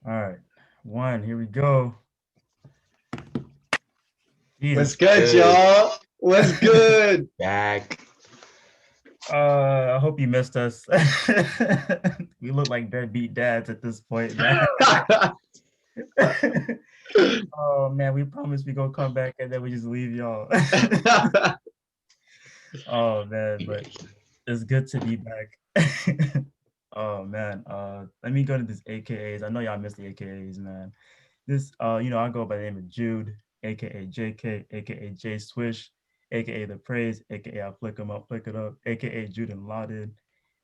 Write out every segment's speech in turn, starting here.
All right. One, here we go. What's Jesus. good, Good. y'all? What's good? Back. I hope you missed us. We look like deadbeat dads at this point, man. Oh man, we promised we gonna come back and then we just leave y'all. Oh man, but it's good to be back. Oh man, let me go to these AKAs. I know y'all missed the AKAs, man. This, I go by the name of Jude, aka JK, aka J Swish, aka The Praise, aka I Flick 'em Up, Flick It Up, aka Jude and Lauded,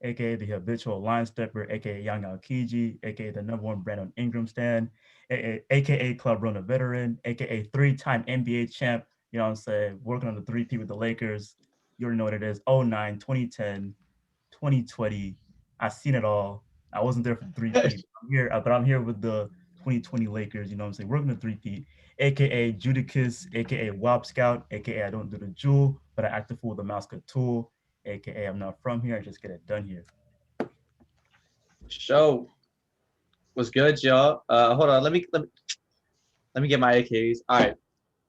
aka the habitual line stepper, aka Young Alkiji, aka the number one brand on Ingram stand, aka Club Rona veteran, aka three-time NBA champ. You know what I'm saying? Working on the three-peat with the Lakers. You already know what it is. 09, 2010, 2020. I've seen it all. I wasn't there for the three-peat. I'm here, but I'm here with the 2020 Lakers. You know what I'm saying? Working the three-peat, aka Judicus, aka Wop Scout, aka I don't do the jewel, but I act the fool with the mouse cut tool, aka I'm not from here. I just get it done here. Show. What's good, y'all? Hold on. Let me get my AKs. All right.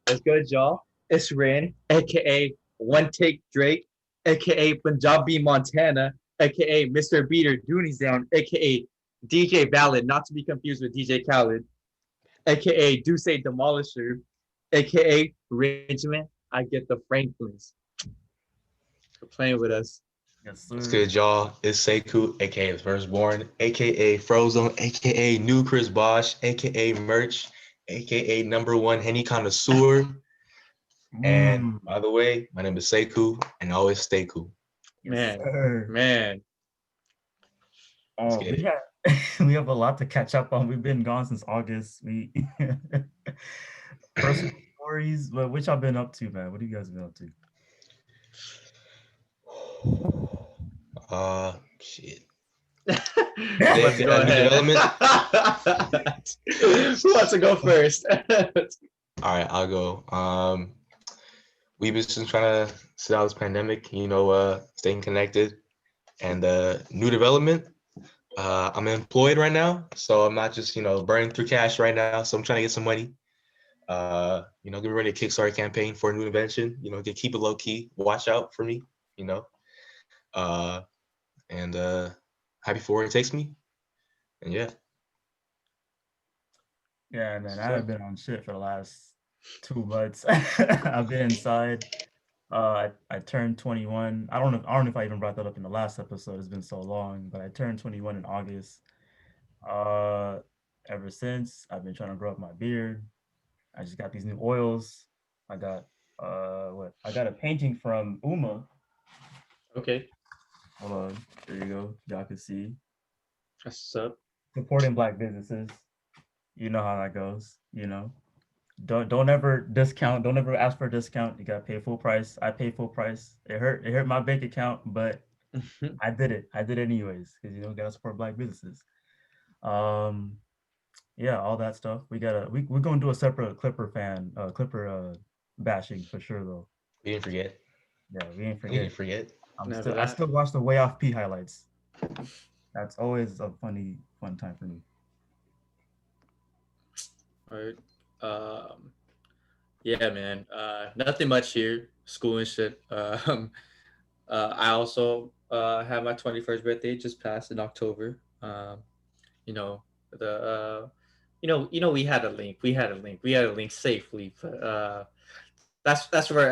What's good, y'all? It's Rin, aka One Take Drake, aka Punjabi Montana, aka Mr. Beater Doonies Down, aka DJ Ballad, not to be confused with DJ Khaled, aka Do Say Demolisher, aka Regiment. I get the Franklins for playing with us. Yes, What's sir. good, y'all? It's Sekou, aka the Firstborn, aka Frozone, aka New Chris Bosch, aka Merch, aka number one Henny connoisseur. And Mm, by the way, my name is Sekou, and always stay cool. yes, Man, sir. man. Let's Oh, get we it. have we have a lot to catch up on. We've been gone since August. We personal stories. But what y'all been up to, man? What have you guys been up to? Shit. Who wants to Today, go new ahead? development. Who wants to go first? All right, I'll go. We've been just trying to sit out this pandemic, staying connected. And new development. I'm employed right now, so I'm not just burning through cash right now. So I'm trying to get some money. Getting ready a Kickstarter campaign for a new invention. To keep it low key. Watch out for me. You know, uh, and happy for where it takes me. And yeah, Yeah, man, I So, haven't been on shit for the last 2 months. I've been inside. I turned 21. I don't know if I even brought that up in the last episode. It's been so long, but I turned 21 in August. Uh, Ever since I've been trying to grow up my beard. I just got these new oils. I got what? I got a painting from Uma. okay. Hold on, there you go. Y'all can see What's up? supporting black businesses. You know how that goes. Don't ever discount. Don't ever ask for a discount. You gotta pay full price. I pay full price. It hurt. It hurt my bank account, but I did it. I did it anyways because gotta support black businesses. Um, yeah, all that stuff. We're gonna do a separate Clipper bashing for sure though. we didn't forget. Yeah, we ain't We forget. didn't forget. Never I that. still watch the way off P highlights. That's always a fun time for me. All right. Um, yeah, man. Nothing much here. School and shit. I also had my 21st birthday just passed in October. You know the we had a link. We had a link. We had a link safely. But that's where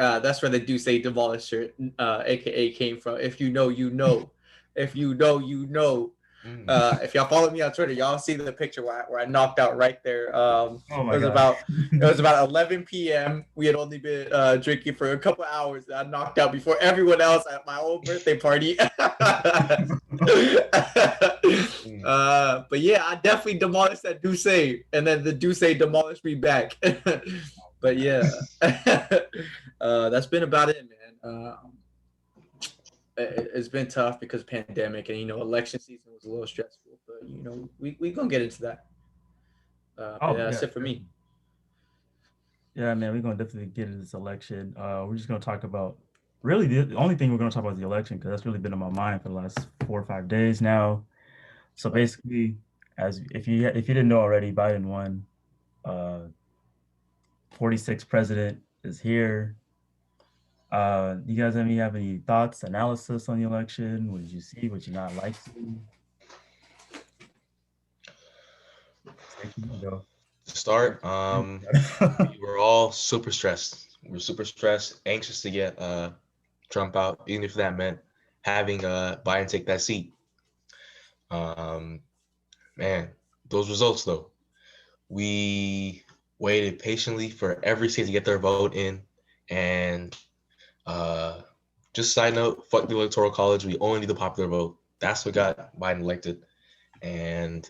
the Do Say Demolisher, aka came from. If you know, you know. If you know, you know. Mm. If y'all follow me on Twitter, y'all see the picture where I knocked out right there. Oh It my was god. about it was about 11 p.m. We had only been drinking for a couple hours. And I knocked out before everyone else at my own birthday party. Mm. But yeah, I definitely demolished that Duce, and then the Duce demolished me back. But Man. yeah, that's been about it, man. It's been tough because pandemic and election season was a little stressful, but we gonna get into that. But Oh yeah, yeah, that's it for me. definitely. Yeah, man, we're gonna definitely get into this election. We're just gonna talk about really the only thing we're gonna talk about is the election because that's really been on my mind for the last 4 or 5 days now. So Right. basically, as if you didn't know already, Biden won. Uh, 46th president is here. You guys have any thoughts, analysis on the election? What did you see? What you not like see? Stacey, you go. To start, we were all super stressed. We were super stressed, anxious to get Trump out, even if that meant having Biden take that seat. Um, Man, those results though, we waited patiently for every state to get their vote in, and uh, just side note, fuck the electoral college. We only need the popular vote. That's what got Biden elected, and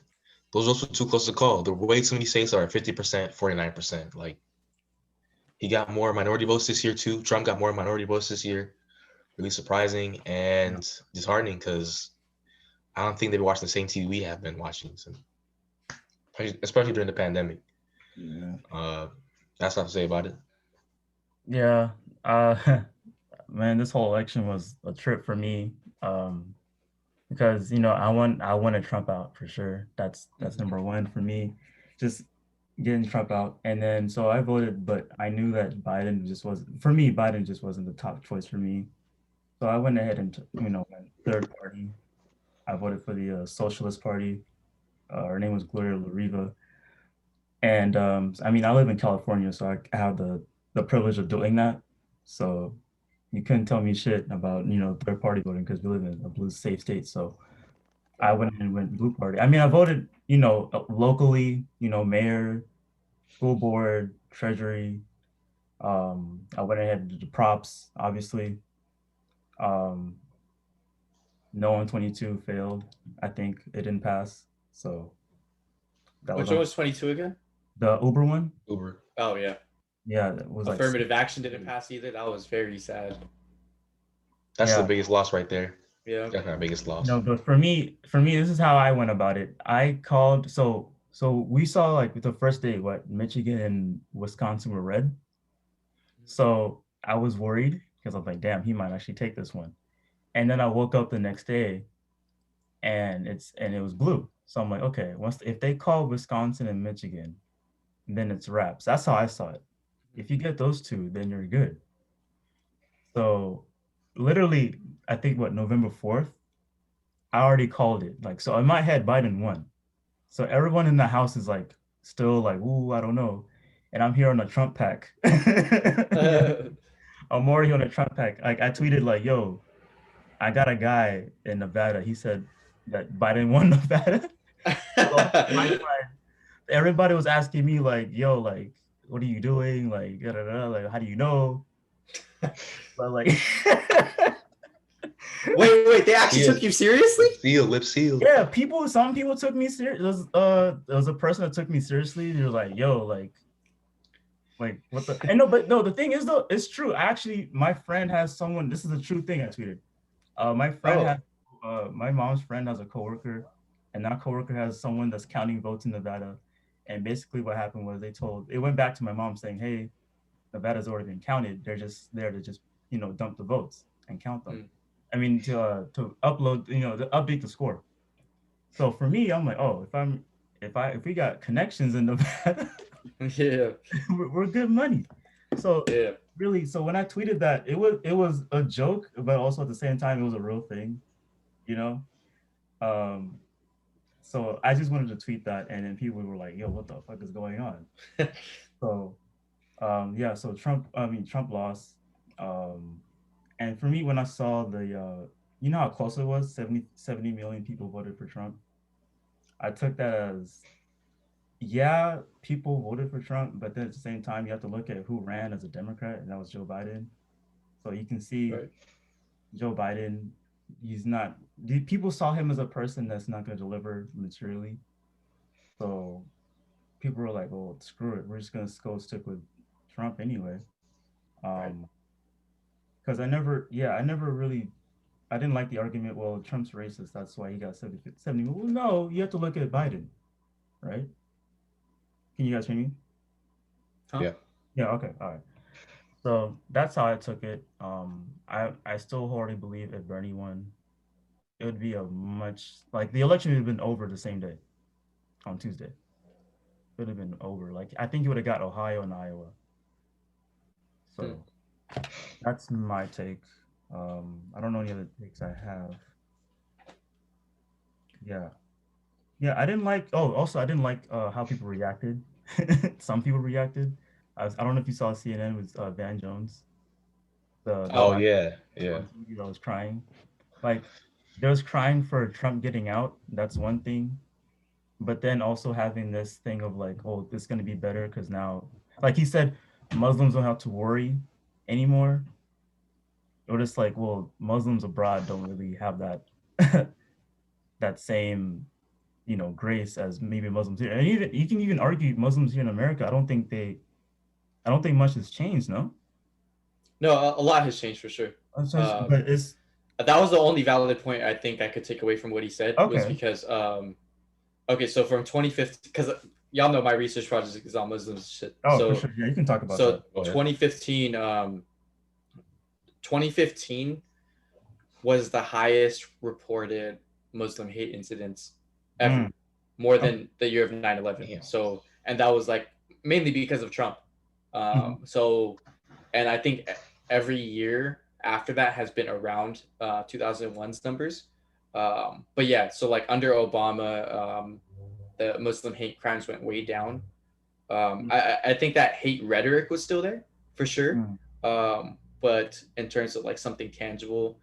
those votes were too close to call. There were way too many states that are 50%, 49%. Like he got more minority votes this year too. Trump got more minority votes this year. Really surprising and disheartening because I don't think they've been watching the same TV we have been watching, so, especially during the pandemic. Yeah. That's what I have to say about it. Yeah. Uh, man, this whole election was a trip for me. Because I wanted Trump out for sure. That's number one for me. Just getting Trump out. And then so I voted, but I knew that Biden just wasn't for me, Biden just wasn't the top choice for me. So I went ahead and went third party. I voted for the Socialist Party. Her name was Gloria La Riva. And I mean, I live in California, so I have the privilege of doing that. So you couldn't tell me shit about, third party voting because we live in a blue safe state. So I went and went blue party. I mean, I voted, locally, mayor, school board, treasury. I went ahead and did the props, obviously. Um, no on 22 failed. I think it didn't pass. So that Which was one was 22 again? the Uber one. Uber. Oh yeah. Yeah, that was like Affirmative action didn't pass either. That was very sad. That's the Yeah. biggest loss right there. Yeah. That's my biggest loss. No, but for me, this is how I went about it. I called. So we saw like the first day, what Michigan and Wisconsin were red. So I was worried because I'm like, damn, he might actually take this one. And then I woke up the next day, and it was blue. So I'm like, okay, if they call Wisconsin and Michigan, then it's wraps. That's how I saw it. If you get those two, then you're good. So literally, I think November 4th, I already called it. Like, so in my head, Biden won. So everyone in the house is like still like, ooh, I don't know. And I'm here on a Trump pack. Yeah. I'm already on a Trump pack. Like I tweeted like, yo, I got a guy in Nevada. He said that Biden won Nevada. So everybody was asking me like, yo, like, what are you doing? Like, da, da, da, like, how do you know? But like Wait, they actually took you seriously? Lip seal. yeah, some people took me serious. There was a person that took me seriously. They were like, yo, like what the and no, but no, the thing is though, it's true. Actually, my friend has someone, this is a true thing I tweeted. My friend had my mom's friend has a coworker, and that coworker has someone that's counting votes in Nevada. And basically what happened was it went back to my mom saying, hey, Nevada's already been counted. They're just there to just, dump the votes and count them. I mean, to upload, to update the score. So for me, I'm like, oh, if we got connections in Nevada, Yeah. we're good money. So Yeah. really, so when I tweeted that, it was a joke, but also at the same time, it was a real thing, you know. So I just wanted to tweet that, and then people were like, "Yo, what the fuck is going on?" So, yeah. So Trump lost, and for me, when I saw you know how close it was, 70 million people voted for Trump. I took that as, yeah, people voted for Trump, but then at the same time, you have to look at who ran as a Democrat, and that was Joe Biden. So you can see Right. Joe Biden, people saw him as a person that's not going to deliver materially. So people were like, well, screw it. We're just going to go stick with Trump anyway. Right. Because I didn't like the argument, well, Trump's racist. That's why he got 70. Well, no, you have to look at Biden, right? Can you guys hear me? Huh? Yeah. Yeah, okay, all right. So that's how I took it. I still wholly believe if Bernie won, it would be the election would have been over the same day. on Tuesday. Would have been over. Like I think he would have got Ohio and Iowa. So that's my take. I don't know any other takes I have. Yeah. Yeah, I didn't like. Oh, also, I didn't like how people reacted. Some people reacted. I don't know if you saw CNN with Van Jones, the Oh Oh, black yeah, yeah. on TV that was crying. Like, there was crying for Trump getting out. That's one thing. But then also having this thing of like, oh, this is gonna be better because now, like he said, Muslims don't have to worry anymore. Or just like, well, Muslims abroad don't really have that that same grace as maybe Muslims here. And even you can even argue Muslims here in America. I don't think much has changed. No, No, a lot has changed for sure. but it's That was the only valid point I think I could take away from what he said was okay. because okay, so from 2015, because y'all know my research project is on Muslims shit. Oh, for sure. Yeah, you can talk about So that. Go ahead. 2015, 2015 was the highest reported Muslim hate incidents ever, Mm, more okay. than the year of 9/11. Damn. So, and that was like mainly because of Trump. Mhm. So, and I think every year after that has been around 2001's numbers. But yeah, so like under Obama, the Muslim hate crimes went way down. I think that hate rhetoric was still there for sure. Mm, But in terms of like something tangible,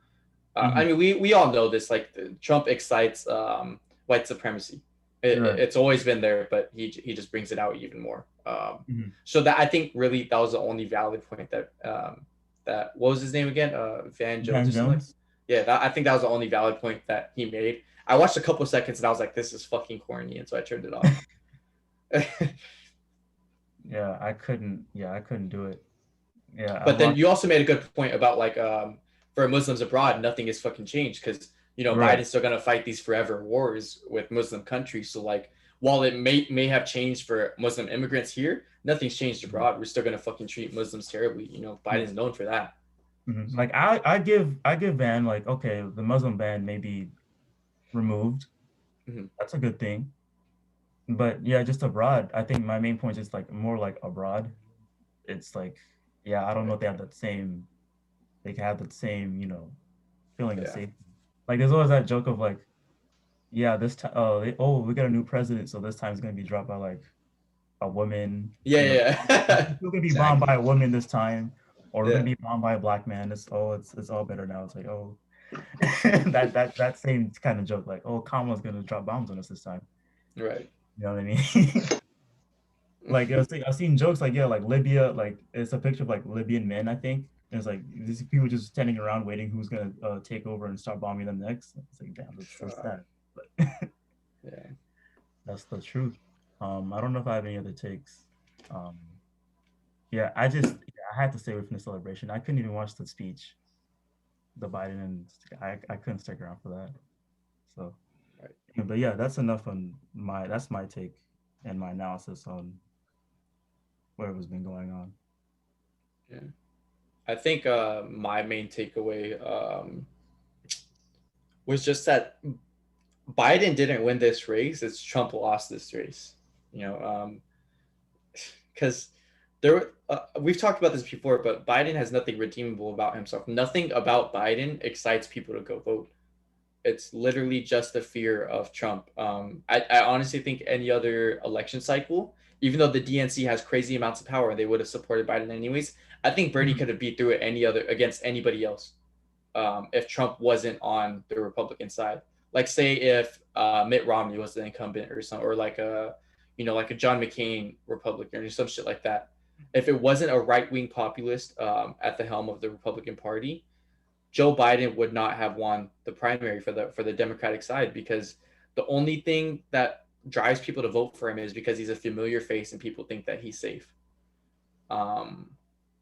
I mhm. mean, we all know this. Like Trump excites white supremacy. Right. It's always been there, but he just brings it out even more. Mhm. So that I think really that was the only valid point that that what was his name again? Van Jones Van or something. Jones. Yeah, I think that was the only valid point that he made. I watched a couple of seconds and I was like, this is fucking corny, and so I turned it off. Yeah, I couldn't. Yeah, I couldn't do it. Yeah, I But then watched. you also made a good point about like for Muslims abroad, nothing has fucking changed because Right. Biden's still gonna fight these forever wars with Muslim countries. So like while it may have changed for Muslim immigrants here, nothing's changed Mhm. abroad. We're still gonna fucking treat Muslims terribly. Yeah. Biden's known for that. Mhm. Like I give ban like okay, the Muslim ban may be removed. Mm-hmm. That's a good thing. But yeah, just abroad. I think my main point is like more like abroad. It's like yeah, I don't know Right. if they can have that same feeling of Yeah. safety. Like there's always that joke of like yeah, this time we got a new president, so this time it's gonna be dropped by like a woman. Yeah. Yeah. We're gonna be bombed by Exactly. a woman this time, or we're gonna Yeah. be bombed by a black man. It's all better now. It's like oh, that same kind of joke like oh Kamala's gonna drop bombs on us this time. Right. You know what I mean? Like I've seen jokes like yeah like Libya like it's a picture of like Libyan men I think. And it's like these people just standing around waiting who's gonna take over and start bombing them next. It's like damn that's Fuck. sad, but Yeah. that's the truth. I don't know if I have any other takes. Um, yeah, I had to stay away from the celebration. I couldn't even watch the speech, the Biden, and I couldn't stick around for that. So, Right. yeah, but yeah, that's enough on that's my take and my analysis on whatever's been going on. Yeah. I think my main takeaway was just that Biden didn't win this race. It's Trump lost this race. You know, because we've talked about this before, but Biden has nothing redeemable about himself. Nothing about Biden excites people to go vote. It's literally just the fear of Trump. I honestly think any other election cycle, even though the DNC has crazy amounts of power, they would have supported Biden anyways. I think Bernie Mhm. could have beat through it any other against anybody else if Trump wasn't on the Republican side. Like say if Mitt Romney was the incumbent or something, or like a like a John McCain Republican or some shit like that. If it wasn't a right wing populist at the helm of the Republican Party, Joe Biden would not have won the primary for the Democratic side because the only thing that drives people to vote for him is because he's a familiar face and people think that he's safe. Um,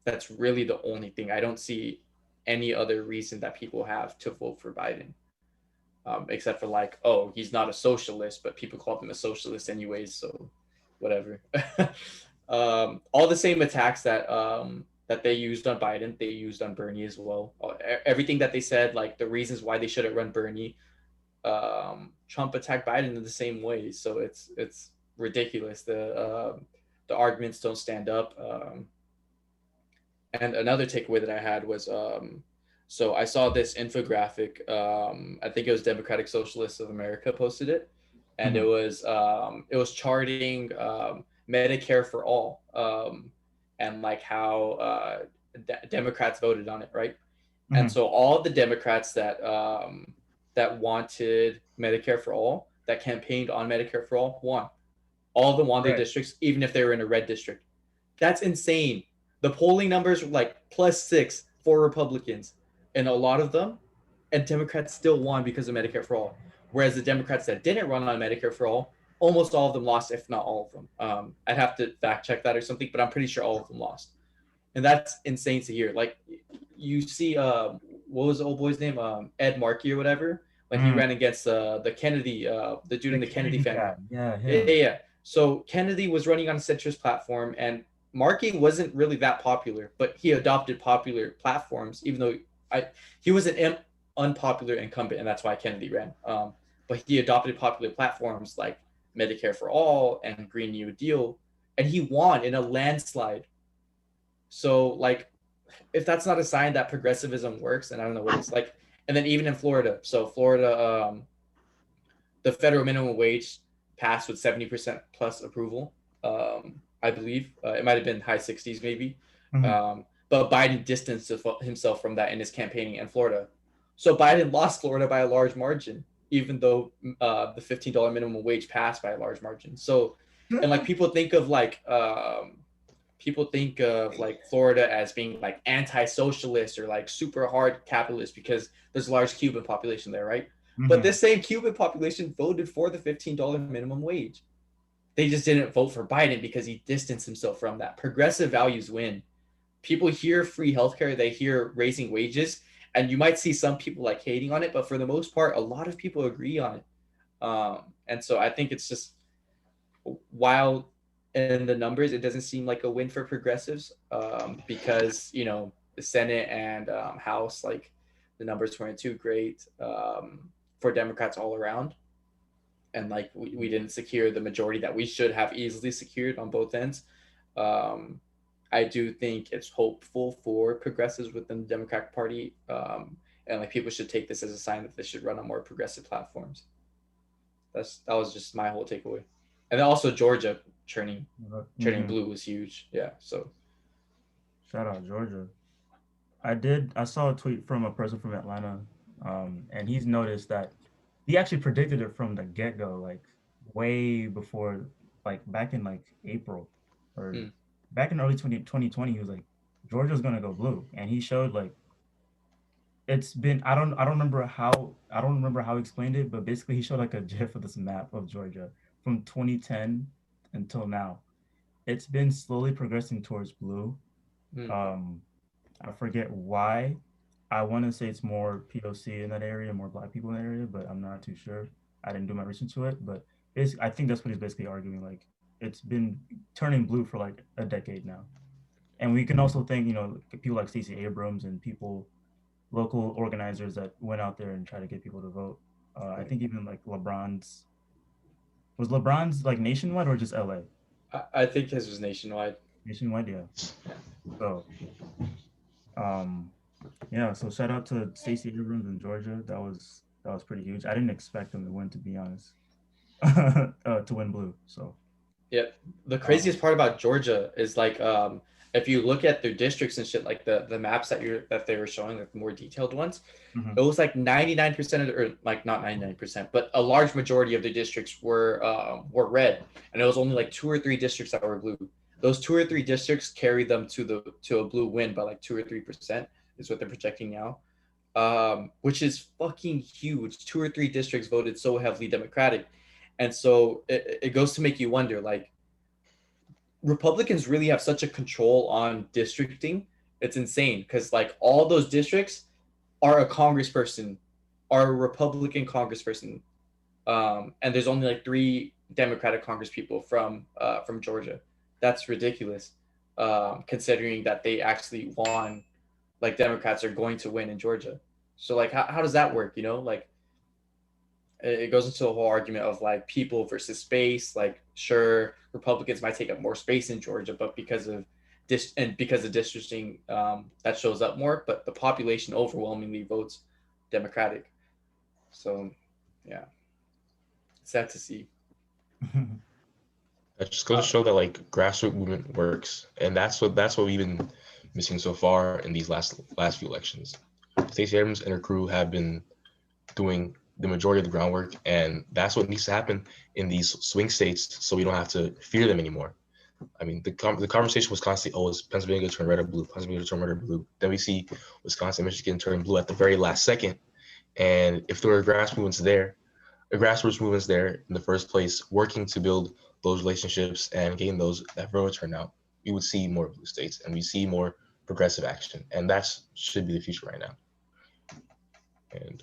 that's really the only thing. I don't see any other reason that people have to vote for Biden, except for like, oh, he's not a socialist, but people call him a socialist anyways, so whatever. All the same attacks that they used on Biden, they used on Bernie as well. Everything that they said, like the reasons why they shouldn't run Bernie, Trump attacked Biden in the same way. So it's ridiculous. The arguments don't stand up. And another takeaway that I had was so I saw this infographic. I think it was Democratic Socialists of America posted it, and it was charting Medicare for all, and like how Democrats voted on it, right? And so all of the Democrats that wanted Medicare for all, that campaigned on Medicare for all, won. All of them won their districts, even if they were in a red district. That's insane. The polling numbers were like +6 for Republicans, and a lot of them, and Democrats still won because of Medicare for all. Whereas the Democrats that didn't run on Medicare for all, almost all of them lost, if not all of them. I'd have to fact check that or something, but I'm pretty sure all of them lost. And that's insane to hear. Like, you see, what was the old boy's name? Ed Markey or whatever. When he ran against the Kennedy, the dude in the Kennedy family. Yeah. So Kennedy was running on a centrist platform, and Markey wasn't really that popular, but he adopted popular platforms, even though he was an unpopular incumbent, and that's why Kennedy ran. But he adopted popular platforms like Medicare for All and Green New Deal, and he won in a landslide. So, like, if that's not a sign that progressivism works, then I don't know what it's like. And then even in Florida, so Florida, the federal minimum wage passed with 70% plus approval. I believe it might have been high 60s maybe. But Biden distanced himself from that in his campaigning in Florida. So Biden lost Florida by a large margin, even though the $15 minimum wage passed by a large margin. So, and like people think of like Florida as being like anti-socialist or like super hard capitalist because there's a large Cuban population there, right? But this same Cuban population voted for the $15 minimum wage. They just didn't vote for Biden because he distanced himself from that. Progressive values win. People hear free healthcare, they hear raising wages, and you might see some people like hating on it, but for the most part, a lot of people agree on it. And so I think it's just, while in the numbers, it doesn't seem like a win for progressives because, you know, the Senate and House, like the numbers weren't too great for Democrats all around. And like we didn't secure the majority that we should have easily secured on both ends. I do think it's hopeful for progressives within the Democratic Party, and like people should take this as a sign that they should run on more progressive platforms. That was just my whole takeaway. And then also Georgia turning blue was huge. Yeah, so shout out Georgia. I saw a tweet from a person from Atlanta, and he's noticed that he actually predicted it from the get-go, like way before, like back in like April or back in early 2020, he was like, Georgia's gonna go blue. And he showed like it's been I don't remember how he explained it, but basically he showed like a GIF of this map of Georgia from 2010 until now. It's been slowly progressing towards blue. I forget why. I want to say it's more POC in that area, more Black people in that area, but I'm not too sure. I didn't do my research to it, but basically, I think that's what he's basically arguing. Like, it's been turning blue for like a decade now. And we can also thank, you know, people like Stacey Abrams and local organizers that went out there and tried to get people to vote. I think even like was LeBron's like nationwide or just LA? I think his was nationwide. Nationwide, yeah. So, yeah, so shout out to Stacey Abrams in Georgia. That was pretty huge. I didn't expect them to win, to be honest, to win blue. So yeah, the craziest part about Georgia is like if you look at their districts and shit, like the maps that they were showing, like the more detailed ones, it was like 99% of or like not 99%, but a large majority of the districts were red, and it was only like 2 or 3 districts that were blue. Those 2 or 3 districts carried them to a blue win by like 2 or 3%. Is what they're projecting now, which is fucking huge. 2 or 3 districts voted so heavily Democratic. And so it goes to make you wonder, like, Republicans really have such a control on districting. It's insane because, like, all those districts are a congressperson, are a Republican congressperson. And there's only like 3 Democratic congresspeople from Georgia. That's ridiculous, considering that they actually won. Like Democrats are going to win in Georgia. So like how does that work? You know, like it goes into the whole argument of like people versus space. Like, sure, Republicans might take up more space in Georgia, but because of districting, that shows up more. But the population overwhelmingly votes Democratic. So, yeah, sad to see. That just goes to show that like grassroots movement works, and that's what we've been missing so far in these last few elections. Stacey Abrams and her crew have been doing the majority of the groundwork, and that's what needs to happen in these swing states, so we don't have to fear them anymore. I mean, the conversation was constantly, oh, is Pennsylvania turn red or blue? Pennsylvania turn red or blue? Then we see Wisconsin, Michigan turn blue at the very last second, and if there were grassroots movements there in the first place, working to build those relationships and gain that voter turnout, we would see more blue states and we see more progressive action, and that should be the future right now. And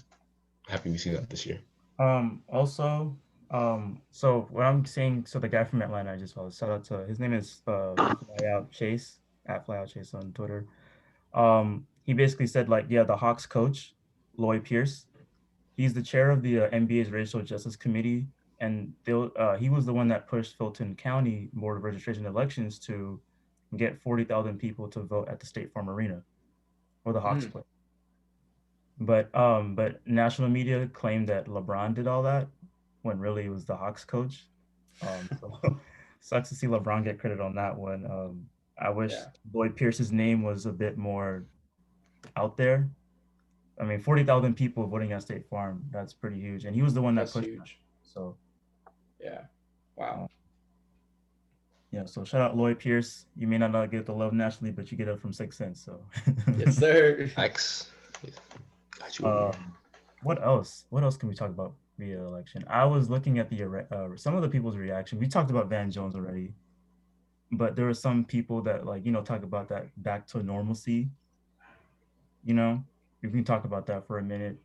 happy we see that this year. Also, so what I'm saying, so the guy from Atlanta I just followed, shout out to his name is Flyout Chase at Flyout Chase on Twitter. He basically said like, yeah, the Hawks coach, Lloyd Pierce, he's the chair of the NBA's Racial Justice Committee, and he was the one that pushed Fulton County Board of Registration elections to get 40,000 people to vote at the State Farm Arena where the Hawks play. But national media claimed that LeBron did all that when really it was the Hawks coach. So sucks to see LeBron get credit on that one. I wish Lloyd Pierce's name was a bit more out there. I mean, 40,000 people voting at State Farm, that's pretty huge. And he was the one that pushed huge. That. So yeah. Wow. Yeah, so shout out Lloyd Pierce. You may not get the love nationally, but you get it from 6 cents. So yes, sir. Thanks. Got you. What else? What else can we talk about via election? I was looking at some of the people's reaction. We talked about Van Jones already, but there were some people that talk about that back to normalcy. We can talk about that for a minute.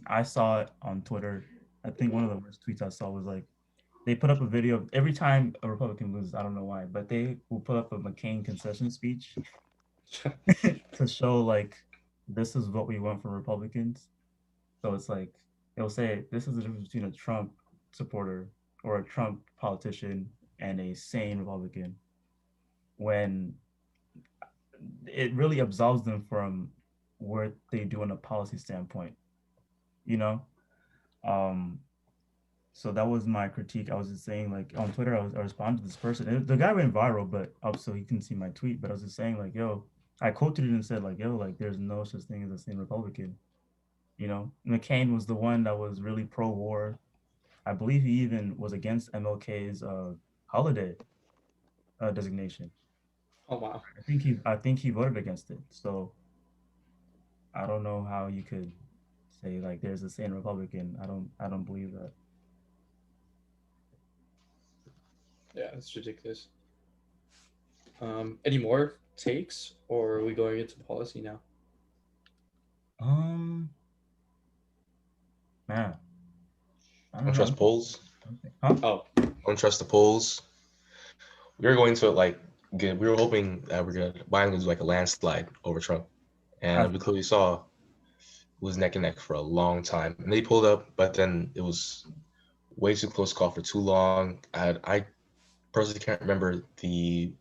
I saw it on Twitter. I think one of the worst tweets I saw was like, they put up a video of every time a Republican loses, I don't know why, but they will put up a McCain concession speech to show like, this is what we want from Republicans. So it's like, it'll say, this is the difference between a Trump supporter or a Trump politician and a sane Republican, when it really absolves them from what they do on a policy standpoint, So that was my critique. I was just saying, like, on Twitter, I responded to this person. The guy went viral, but so he couldn't see my tweet. But I was just saying, like, yo, I quoted it and said, like, yo, like, there's no such thing as a sane Republican. McCain was the one that was really pro-war. I believe he even was against MLK's holiday designation. Oh wow! I think he voted against it. So I don't know how you could say like there's a sane Republican. I don't believe that. Yeah, it's ridiculous. Any more takes, or are we going into policy now? Man, I don't trust polls. Huh? Oh, don't trust the polls. We were going to like, we were hoping that Biden would do like a landslide over Trump, and we clearly saw it was neck and neck for a long time. And they pulled up, but then it was way too close call for too long. I personally can't remember the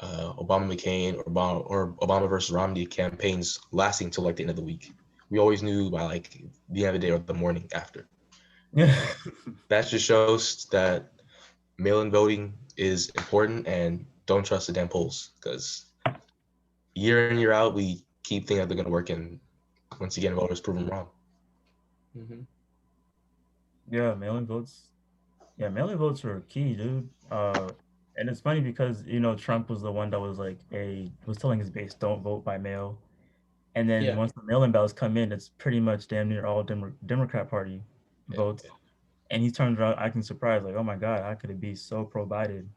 Obama-McCain or Obama versus Romney campaigns lasting till like the end of the week. We always knew by like the end of the day or the morning after. Yeah. That just shows that mail-in voting is important, and don't trust the damn polls, because year in, year out, we keep thinking that they're going to work, and once again, voters prove them wrong. Mm-hmm. Yeah, mail-in votes. Yeah, mail-in votes are key, dude. And it's funny because Trump was the one that was like was telling his base don't vote by mail, and then once the mail-in ballots come in, it's pretty much damn near all Democrat Party votes. Yeah. And he turns around acting surprised, like, oh my God, how could it be so pro-Biden?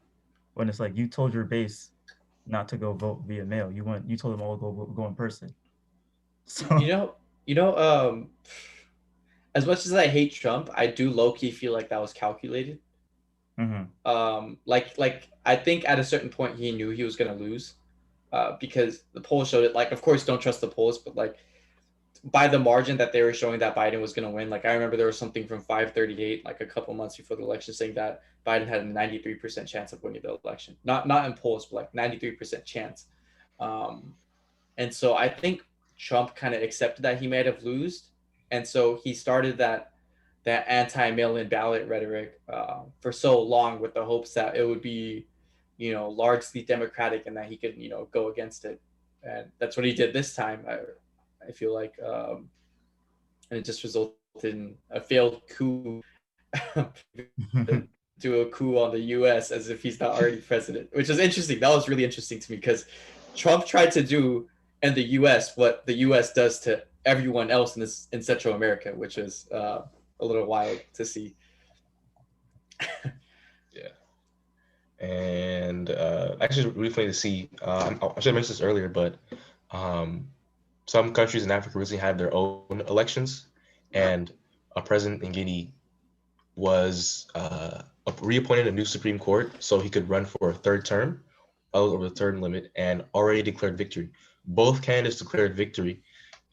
When it's like, you told your base not to go vote via mail. You told them all to go in person. So as much as I hate Trump, I do low-key feel like that was calculated. Mm-hmm. Like I think at a certain point he knew he was gonna lose, because the polls showed it. Like, of course, don't trust the polls, but like by the margin that they were showing that Biden was going to win. Like I remember there was something from 538, like a couple months before the election, saying that Biden had a 93% chance of winning the election. Not in polls, but like 93% chance. Um, and so I think Trump kind of accepted that he might have lost, and so he started that anti-mail-in ballot rhetoric for so long with the hopes that it would be, largely Democratic and that he could, go against it. And that's what he did this time. I feel like, and it just resulted in a failed coup do a coup on the U.S. as if he's not already president, which is interesting. That was really interesting to me because Trump tried to do in the U.S. what the U.S. does to everyone else in Central America, which is a little wild to see. Yeah. And actually, really funny to see. I should have mentioned this earlier, but some countries in Africa recently had their own elections, and a president in Guinea was reappointed a new Supreme Court so he could run for a third term over the term limit, and already declared victory. Both candidates declared victory,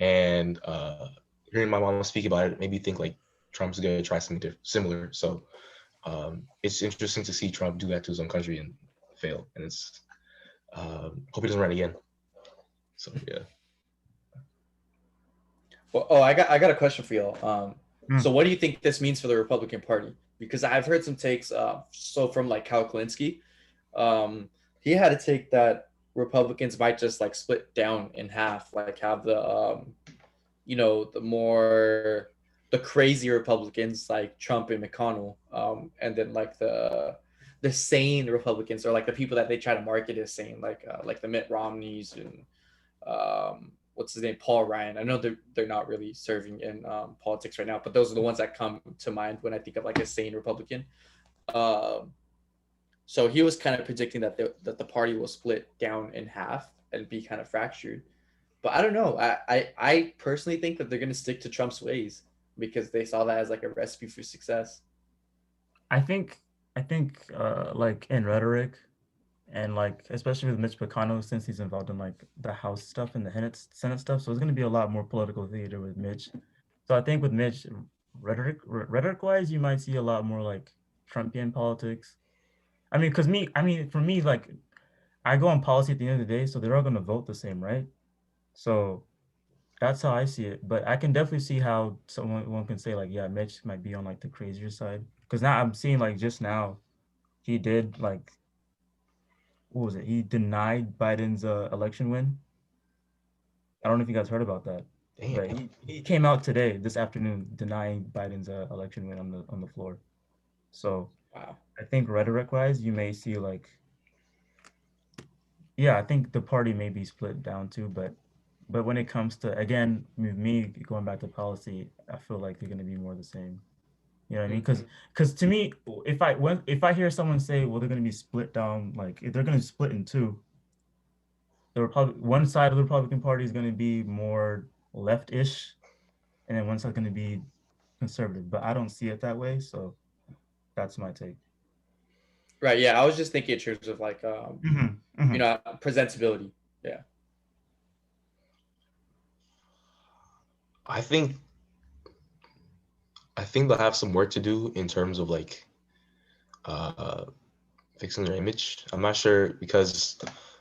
and hearing my mom speak about it made me think like Trump's going to try something similar. So it's interesting to see Trump do that to his own country and fail, and it's hope he doesn't run again. So yeah. Well, I got a question for y'all. So what do you think this means for the Republican Party? Because I've heard some takes. So from like Kyle Kalinske, he had to take that Republicans might just like split down in half, like have the the crazy Republicans like Trump and McConnell, and then like the sane Republicans, or like the people that they try to market as sane, like the Mitt Romneys and what's his name, Paul Ryan. I know they're not really serving in politics right now, but those are the ones that come to mind when I think of like a sane Republican. So he was kind of predicting that the party will split down in half and be kind of fractured. But I don't know. I personally think that they're going to stick to Trump's ways because they saw that as like a recipe for success. I think like in rhetoric, and like especially with Mitch McConnell, since he's involved in like the House stuff and the Senate stuff, so it's going to be a lot more political theater with Mitch. So I think with Mitch, rhetoric wise, you might see a lot more like Trumpian politics. I mean, for me, like I go on policy at the end of the day, so they're all going to vote the same, right? So that's how I see it. But I can definitely see how one can say like, yeah, Mitch might be on like the crazier side, because now I'm seeing like just now he did like, what was it? He denied Biden's election win. I don't know if you guys heard about that, but Damn. he came out today, this afternoon, denying Biden's election win on the floor. So Wow. I think rhetoric wise, you may see like, yeah, I think the party may be split down too, but when it comes to, again, me going back to policy, I feel like they're gonna be more the same. You know what I mean? Because to me, if I hear someone say, well, they're gonna be split down, like if they're gonna split in two, one side of the Republican Party is gonna be more left-ish, and then one side's gonna be conservative. But I don't see it that way, so that's my take. Right. Yeah. I was just thinking in terms of like, presentability. Yeah. I think they'll have some work to do in terms of like fixing their image. I'm not sure because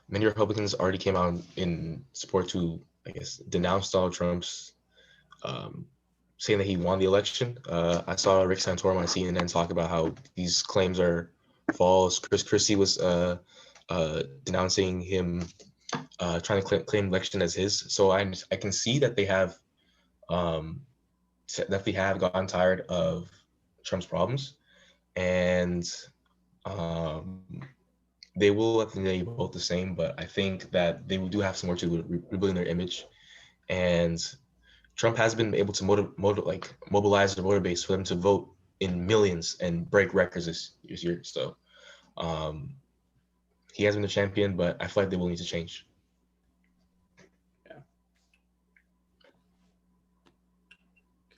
many Republicans already came out in support to, I guess, denounce Donald Trump's saying that he won the election. I saw Rick Santorum on CNN talk about how these claims are false. Chris Christie was denouncing him trying to claim election as his. So I can see that they have gotten tired of Trump's problems, and they will at the end of the day vote the same. But I think that they do have some work to do rebuilding their image, and Trump has been able to mobilize the voter base for them to vote in millions and break records this year. So he has been a champion, but I feel like they will need to change. Yeah.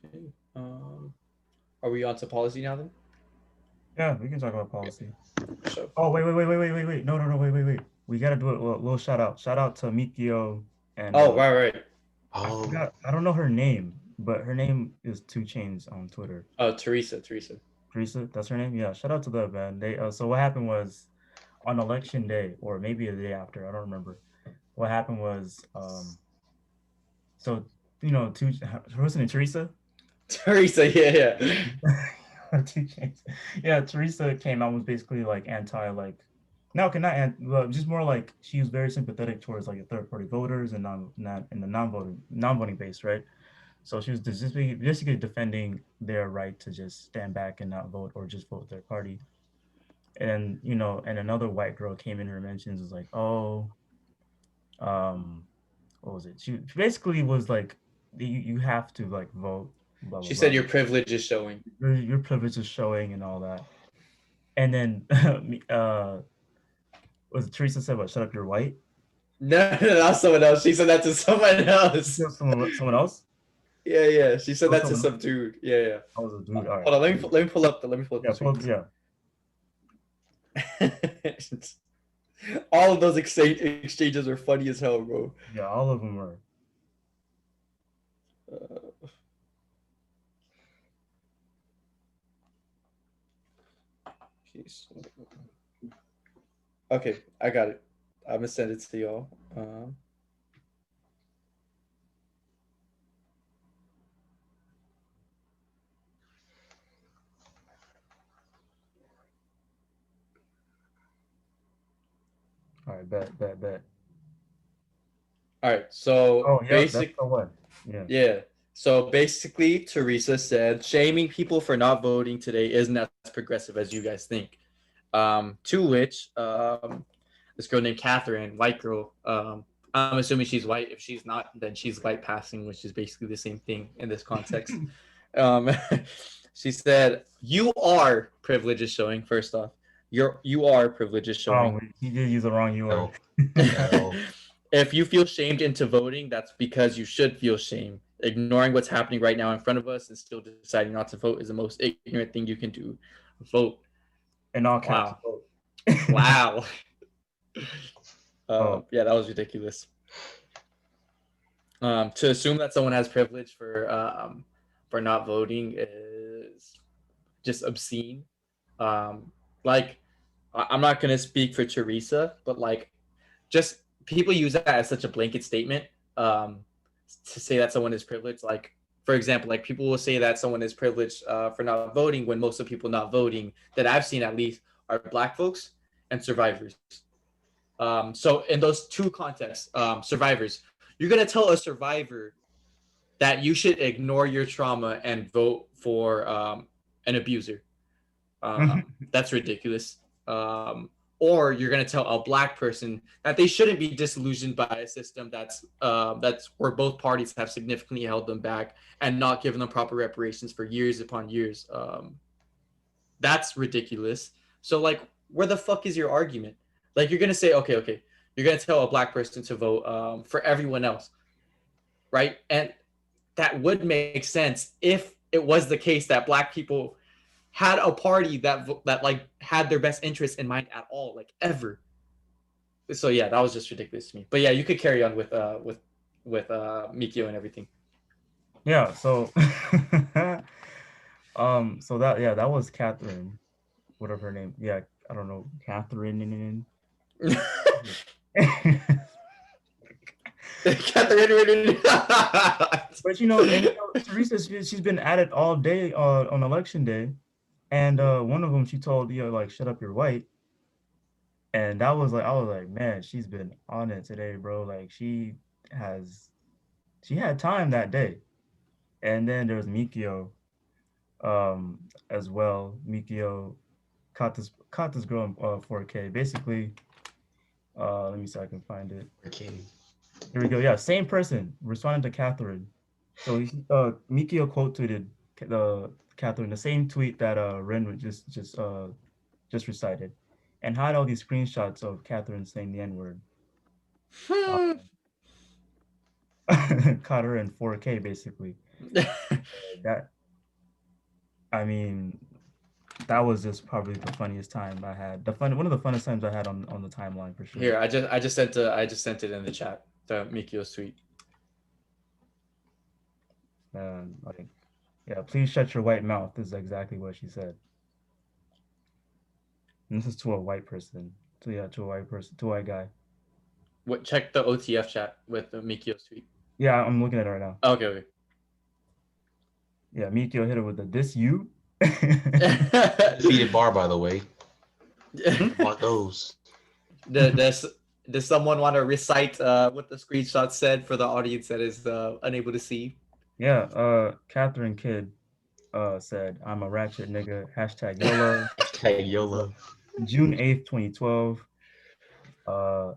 Okay. Are we on to policy now then? Yeah, we can talk about policy. So. Oh, wait. No, wait. We gotta do a little shout out. Shout out to Mikio and right. I Oh, forgot. I don't know her name, but her name is Two Chains on Twitter. Oh, Teresa. Teresa, that's her name. Yeah, shout out to them, man. They so what happened was on election day, or maybe the day after. I don't remember. What happened was, so two her was name Teresa. Teresa, yeah. Two Chains. Yeah, Teresa came out was basically like anti like no, okay, not well, just more like she was very sympathetic towards like the third party voters and not in the non voting base, right? So she was just basically defending their right to just stand back and not vote or just vote their party. And and another white girl came in her mentions was like, oh, um, what was it? She basically was like, you have to like vote, blah blah She said blah. your privilege is showing. Your privilege is showing and all that. And then was it Teresa said what? Shut up, you're white. No, not someone else. She said that to someone else. Someone else. Yeah. She said Oh, that to someone some else. dude. Yeah. I was a dude. All right. Hold on, let me pull up the tweets. Yeah. All of those exchanges are funny as hell, bro. Yeah, all of them were. Jeez. Okay, I got it. I'm gonna send it to y'all. All right, bet. All right, so Oh yeah, that's the one. Yeah. So basically, Teresa said shaming people for not voting today isn't as progressive as you guys think. To which this girl named Catherine, white girl, I'm assuming she's white. If she's not, then she's white passing, which is basically the same thing in this context. um, she said, "You are privilege is showing." First off, you are privilege is showing. Oh, he did use the wrong UR. No. If you feel shamed into voting, that's because you should feel shame. Ignoring what's happening right now in front of us and still deciding not to vote is the most ignorant thing you can do. Vote. In all caps. Wow. Oh. Yeah, that was ridiculous. To assume that someone has privilege for not voting is just obscene. Like, I'm not gonna speak for Teresa, but like, just people use that as such a blanket statement to say that someone is privileged. Like, for example, like people will say that someone is privileged for not voting when most of the people not voting that I've seen at least are Black folks and survivors. So in those two contexts, survivors, you're gonna tell a survivor that you should ignore your trauma and vote for an abuser. That's ridiculous. Or you're going to tell a Black person that they shouldn't be disillusioned by a system that's where both parties have significantly held them back and not given them proper reparations for years upon years. That's ridiculous. So like, where the fuck is your argument? Like, you're going to say, okay, you're going to tell a Black person to vote for everyone else, right? And that would make sense if it was the case that Black people had a party that like had their best interests in mind at all, like ever. So yeah, that was just ridiculous to me. But yeah, you could carry on with Mikio and everything. Yeah. So, so that was Catherine, whatever her name. Yeah, I don't know, Catherine. Catherine. But Teresa, she's been at it all day on election day, and one of them she told like shut up, you're white, and that was like I was like, man, she's been on it today, bro. Like she had time that day, and then there was Mikio, as well. Mikio caught this girl in 4K. Basically, let me see if I can find it. Okay. Here we go. Yeah, same person responding to Catherine. So Mikio quote tweeted Catherine the same tweet that Ren just recited, and had all these screenshots of Catherine saying the N word. Caught her in 4K basically. That, I mean, that was just probably the funniest time I had. One of the funnest times I had on the timeline for sure. Here, I just sent it in the chat. The Mikio's tweet. Like, yeah, please shut your white mouth. This is exactly what she said. And this is to a white person. So yeah, to a white person, to a white guy. What? Check the OTF chat with Mikio's tweet. Yeah, I'm looking at it right now. Okay. Yeah, Mikio hit her with the this you. Defeated bar, by the way. Okay. About those. Does someone want to recite what the screenshot said for the audience that is unable to see? Yeah, Catherine Kidd said, I'm a ratchet nigga, hashtag YOLO, Hashtag YOLO. June 8th, 2012.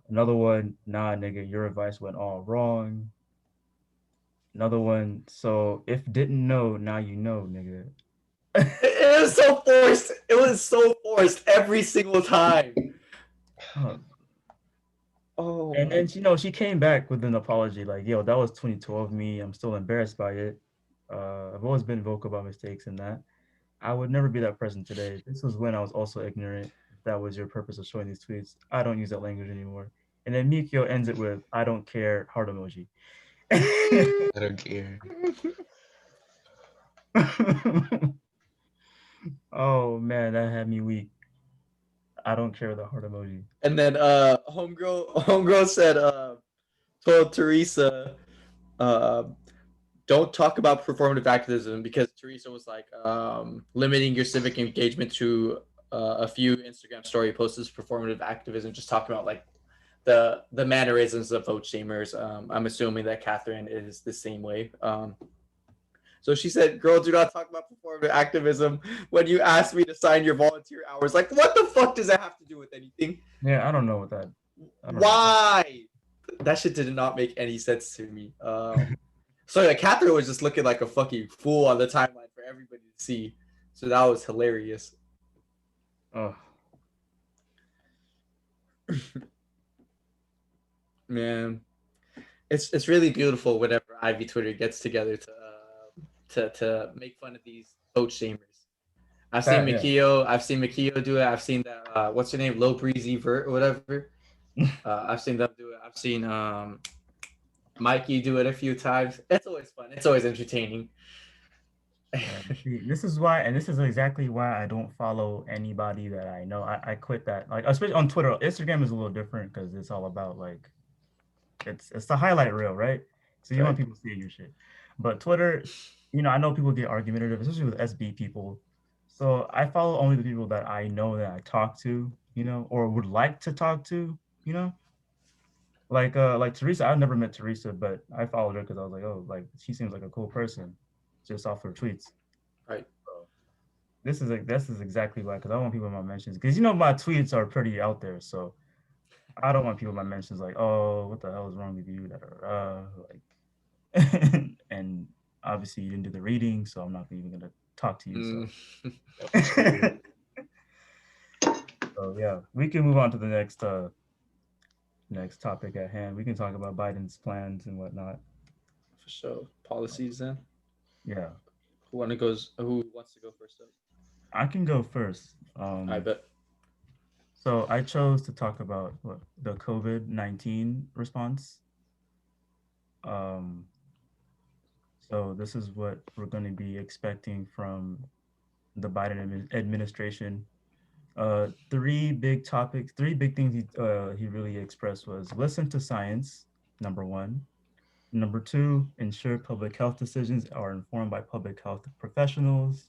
Another one, nah, nigga, your advice went all wrong. Another one, so if didn't know, now you know, nigga. It was so forced. It was so forced every single time. Uh, Oh, and then, she came back with an apology, like, yo, that was 2012 me. I'm still embarrassed by it. I've always been vocal about mistakes and that. I would never be that person today. This was when I was also ignorant. If that was your purpose of showing these tweets, I don't use that language anymore. And then Mikio ends it with, I don't care, heart emoji. I don't care. Oh man, that had me weak. I don't care the heart emoji. and then homegirl said told Teresa uh don't talk about performative activism because Teresa was like limiting your civic engagement to a few Instagram story posts as performative activism, just talking about like the mannerisms of vote shamers. I'm assuming that Catherine is the same way. So she said, "Girl, do not talk about performative activism when you asked me to sign your volunteer hours." Like, what the fuck does that have to do with anything? Yeah, I don't know what that. I don't know. Why? That shit did not make any sense to me. So yeah, Catherine was just looking like a fucking fool on the timeline for everybody to see. So that was hilarious. Oh, Man, it's really beautiful whenever Ivy Twitter gets together to make fun of these vote shamers. yeah. I've seen Mikio do it. I've seen that what's her name, Low Breezy Vert or whatever. I've seen them do it. I've seen Mikey do it a few times. It's always fun. It's always entertaining. See, this is why, and this is exactly why I don't follow anybody that I know. I quit that. Like, especially on Twitter. Instagram is a little different because it's all about like, it's the highlight reel, right? So you want Right. people to see your shit. But Twitter, I know people get argumentative, especially with SB people. So I follow only the people that I know that I talk to, or would like to talk to, you know. Like Teresa, I've never met Teresa, but I followed her because I was like, oh, like she seems like a cool person, just off her tweets. Right. So this is exactly why, because I want people in my mentions, because my tweets are pretty out there, so I don't want people in my mentions like, oh, what the hell is wrong with you? Like, and obviously you didn't do the reading, so I'm not even gonna talk to you. So, so yeah, we can move on to the next topic at hand. We can talk about Biden's plans and whatnot. For sure. Policies then. Yeah, Who wants to go first? I can go first. I bet. So I chose to talk about the COVID-19 response. Um, so this is what we're going to be expecting from the Biden administration. Three big things he really expressed was listen to science, number one. Number two, ensure public health decisions are informed by public health professionals.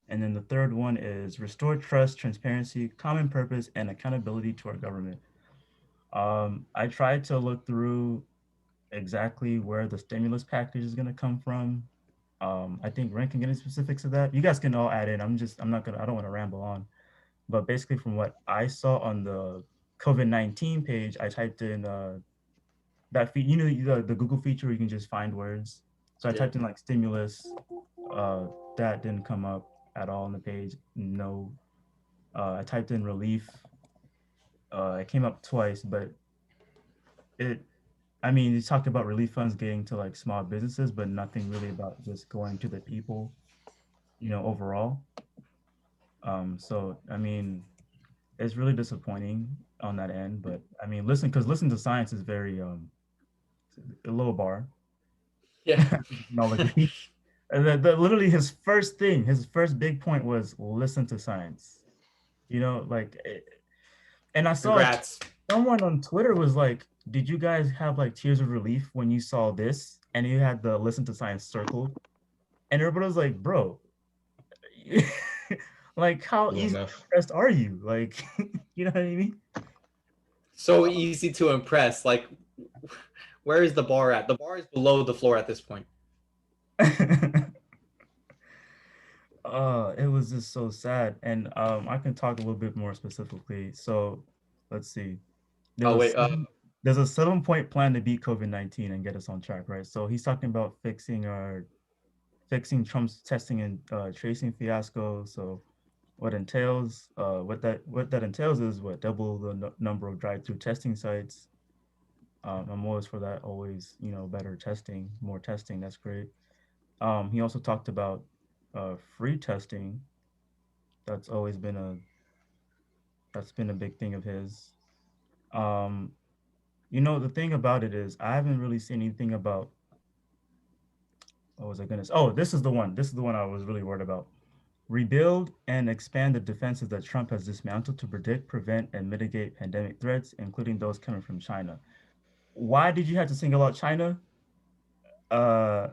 And then the third one is restore trust, transparency, common purpose, and accountability to our government. I tried to look through exactly where the stimulus package is going to come from. I think Ren can get into specifics of that. You guys can all add in. I don't want to ramble on. But basically, from what I saw on the COVID-19 page, I typed in that feed, the Google feature where you can just find words. So I Yeah. typed in like stimulus. Uh, that didn't come up at all on the page. No. I typed in relief. It came up twice, but it I mean, you talked about relief funds getting to like small businesses, but nothing really about just going to the people, overall. So I mean, it's really disappointing on that end. But I mean, listen to science is very a low bar. Yeah. We can all agree. And literally his first thing, his first big point was listen to science. You know, like, and I saw Congrats. someone on Twitter was like, "Did you guys have like tears of relief when you saw this?" And you had the listen to science circled, and everybody was like, "Bro, like how Cool easy enough. impressed are you? Like, you know what I mean?" So easy to impress. Like, where is the bar at? The bar is below the floor at this point. It was just so sad, and I can talk a little bit more specifically. So, let's see. There's Oh a wait. there's a 7 point plan to beat COVID-19 and get us on track, right? So he's talking about fixing Trump's testing and tracing fiasco. So what that entails is what double the number of drive-through testing sites. I'm always for that. Always, better testing, more testing. That's great. He also talked about free testing. That's always been a that's been a big thing of his. Um, the thing about it is I haven't really seen anything about what was I gonna say? Oh, this is the one. This is the one I was really worried about. Rebuild and expand the defenses that Trump has dismantled to predict, prevent, and mitigate pandemic threats, including those coming from China. Why did you have to single out China? Uh,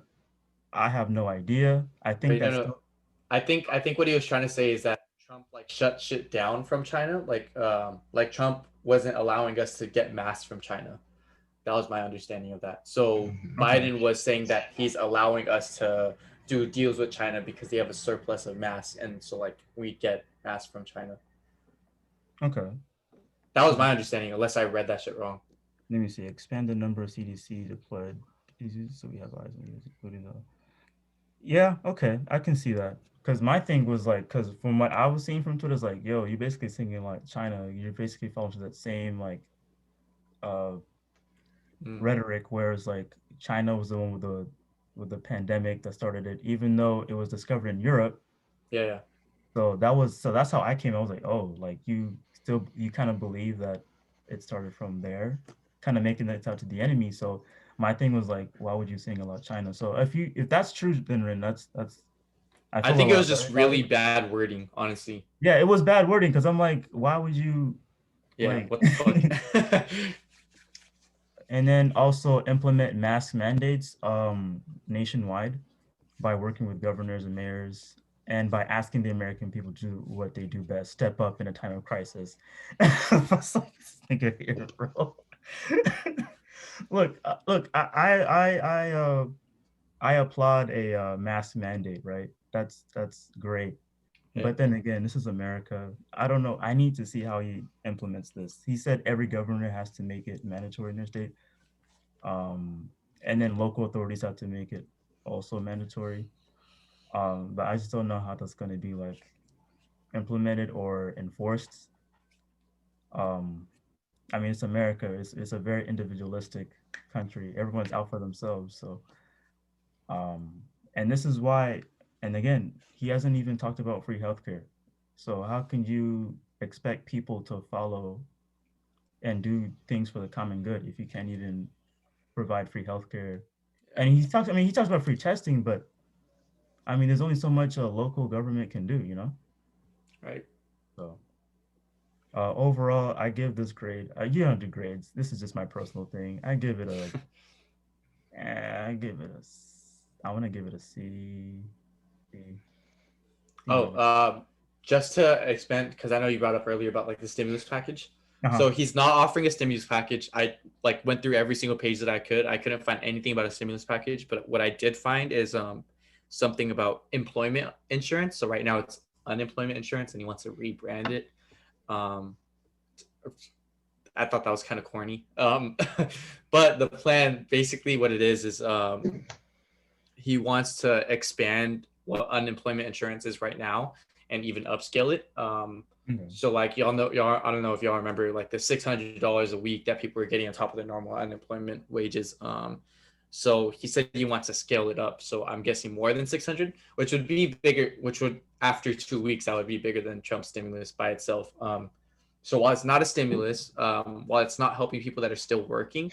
I have no idea. I think Wait, no, that's no. still I think what he was trying to say is that Trump like shut shit down from China. Like Trump wasn't allowing us to get masks from China. That was my understanding of that. So okay. Biden was saying that he's allowing us to do deals with China because they have a surplus of masks, and so like we get masks from China. Okay. That was Okay. my understanding, unless I read that shit wrong. Let me see. Expand the number of CDC deployed. So we have eyes on users, including the. Yeah. Okay. I can see that. Because my thing was like, because from what I was seeing from Twitter, is like, yo, you're basically thinking like China. You're basically falling to that same like uh Mm. rhetoric, whereas like China was the one with the pandemic that started it, even though it was discovered in Europe. Yeah, yeah. So that's how I came. I was like, oh, like you kind of believe that it started from there, kind of making that out to the enemy. So my thing was like, why would you sing about China? So if that's true, then Rin, that's I I feel a think it lot was better just about really it. bad wording, honestly. Yeah, it was bad wording because I'm like, why would you Yeah, like? what the fuck? And then also implement mask mandates nationwide by working with governors and mayors and by asking the American people to do what they do best, step up in a time of crisis. It's like, this nigga here, bro. Look, I applaud a mask mandate, right? That's great. Yeah. But then again, this is America. I don't know. I need to see how he implements this. He said every governor has to make it mandatory in their state, um, and then local authorities have to make it also mandatory. But I just don't know how that's going to be like implemented or enforced. Um, I mean, it's America. It's a very individualistic country. Everyone's out for themselves. So, and this is why. And again, he hasn't even talked about free healthcare. So how can you expect people to follow and do things for the common good if you can't even provide free healthcare? And he talks about free testing, but I mean, there's only so much a local government can do. Right. So overall, I give this grade. You don't do grades. This is just my personal thing. I give it a. I want to give it a C. C. C Oh, minus. just to expand, because I know you brought up earlier about like the stimulus package. Uh-huh. So he's not offering a stimulus package. I like went through every single page that I could. I couldn't find anything about a stimulus package, but what I did find is something about employment insurance. So right now it's unemployment insurance, and he wants to rebrand it. Um, I thought that was kind of corny. But the plan, basically, what it is he wants to expand what unemployment insurance is right now and even upscale it. Okay. So like y'all, I don't know if y'all remember like the $600 a week that people were getting on top of their normal unemployment wages. So he said he wants to scale it up. So I'm guessing more than 600, which would be bigger. Which would after 2 weeks that would be bigger than Trump's stimulus by itself. So while it's not a stimulus, while it's not helping people that are still working,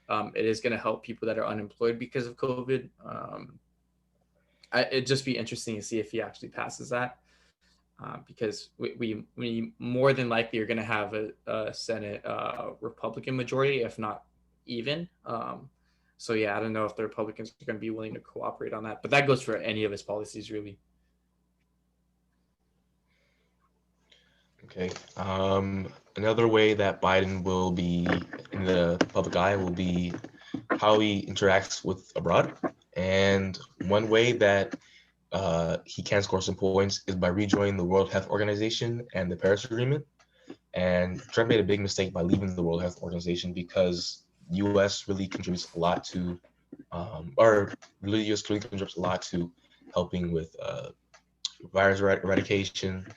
it is going to help people that are unemployed because of COVID. It'd just be interesting to see if he actually passes that, because we more than likely are going to have a Senate Republican majority, if not even. So yeah, I don't know if the Republicans are going to be willing to cooperate on that, but that goes for any of his policies, really. Okay. Another way that Biden will be in the public eye will be how he interacts with abroad. And one way that he can score some points is by rejoining the World Health Organization and the Paris Agreement. And Trump made a big mistake by leaving the World Health Organization because U.S. really contributes a lot to, or really U.S. really contributes a lot to helping with virus eradication,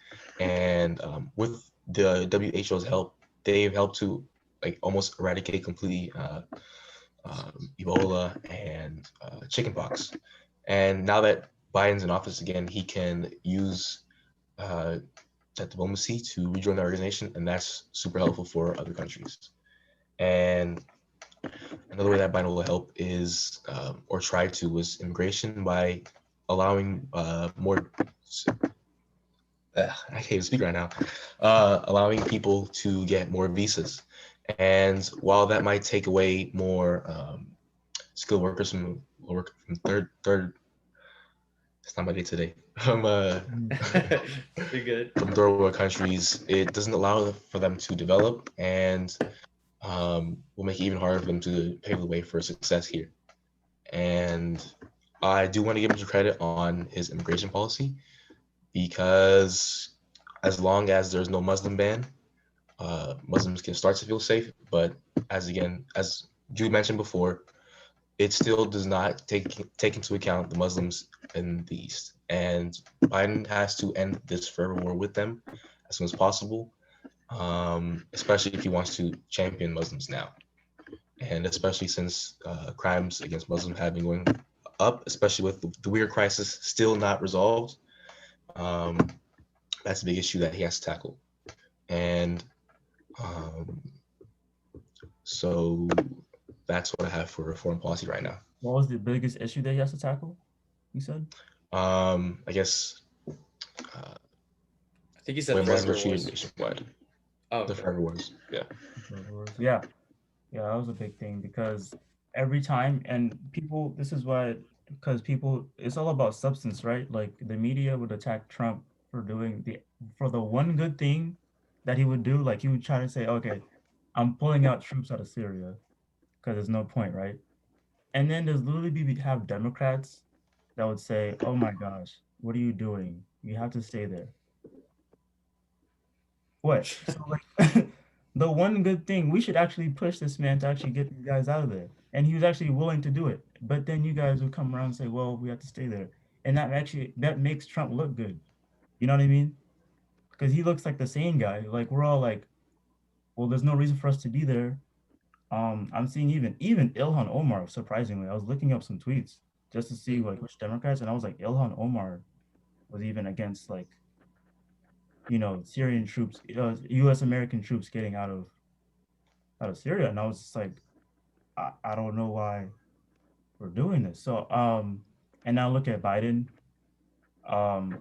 and with the WHO's help, they've helped to like almost eradicate completely Ebola and chickenpox. And now that Biden's in office again, he can use uh, that diplomacy to rejoin the organization, and that's super helpful for other countries. And another way that Biden will help is, or try to, was immigration by allowing more. I can't even speak right now. Allowing people to get more visas, and while that might take away more skilled workers from third. It's not my day today. You're good. From third world countries, it doesn't allow for them to develop, and will make it even harder for them to pave the way for success here. And I do want to give him some credit on his immigration policy, because as long as there's no Muslim ban, Muslims can start to feel safe. But as you mentioned before, it still does not take into account the Muslims in the East. And Biden has to end this forever war with them as soon as possible, especially if he wants to champion Muslims now. And especially since crimes against Muslims have been going up, especially with the weird crisis still not resolved. Um, that's a big issue that he has to tackle. And um, so that's what I have for foreign policy right now. What was the biggest issue that he has to tackle? You said. I guess I think he said when Muslims are forever treated wars. nationwide. Oh, The okay. forever wars. Yeah. Yeah, yeah, that was a big thing because every time, and people, this is why, because people, it's all about substance, right? Like the media would attack Trump for the one good thing that he would do. Like he would try to say, okay, I'm pulling out troops out of Syria because there's no point, right? And then there's literally have Democrats that would say, oh my gosh, what are you doing? You have to stay there. What? So like the one good thing, we should actually push this man to actually get these guys out of there. And he was actually willing to do it. But then you guys would come around and say, well, we have to stay there. And that makes Trump look good. You know what I mean? Because he looks like the sane guy. Like we're all like, well, there's no reason for us to be there. I'm seeing even Ilhan Omar, surprisingly. I was looking up some tweets just to see like which Democrats, and I was like, Ilhan Omar was even against like, Syrian troops, US American troops getting out of Syria. And I was just like, I don't know why we're doing this. So and now look at Biden. Um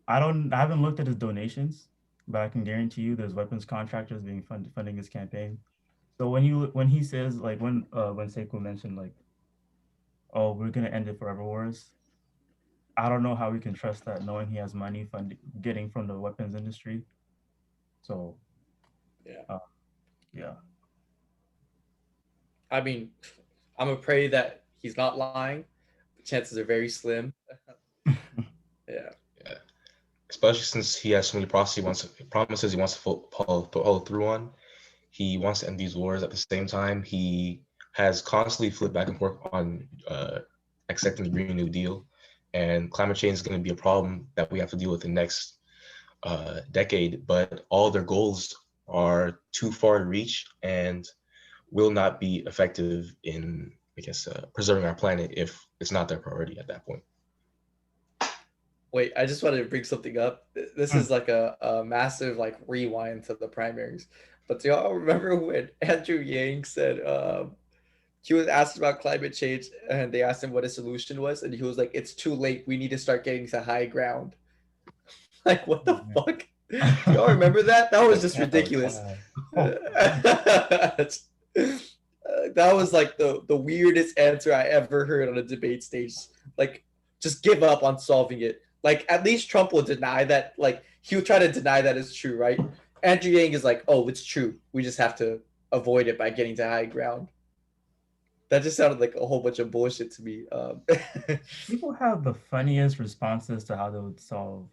I haven't looked at his donations, but I can guarantee you there's weapons contractors being funding his campaign. So when he says like when Seiko mentioned like, oh, we're gonna end it forever wars, I don't know how we can trust that knowing he has money getting from the weapons industry. So Yeah. yeah. I mean, I'm gonna pray that he's not lying. The chances are very slim. Yeah. Yeah. Especially since he has so many promises he wants to follow through on. He wants to end these wars. At the same time, he has constantly flipped back and forth on accepting the Green New Deal, and climate change is going to be a problem that we have to deal with in the next decade. But all their goals are too far to reach and will not be effective in, I guess, preserving our planet if it's not their priority at that point. Wait, I just wanted to bring something up. This is like a massive rewind to the primaries. But do y'all remember when Andrew Yang said he was asked about climate change, and they asked him what his solution was, and he was like, "It's too late. We need to start getting to high ground." Like, what the fuck? Y'all remember that? That was just ridiculous. That was like the weirdest answer I ever heard on a debate stage. Like, just give up on solving it. Like, at least Trump will deny that. Like, he'll try to deny that it's true, right? Andrew Yang is like, oh, it's true. We just have to avoid it by getting to high ground. That just sounded like a whole bunch of bullshit to me. People have the funniest responses to how they would solve,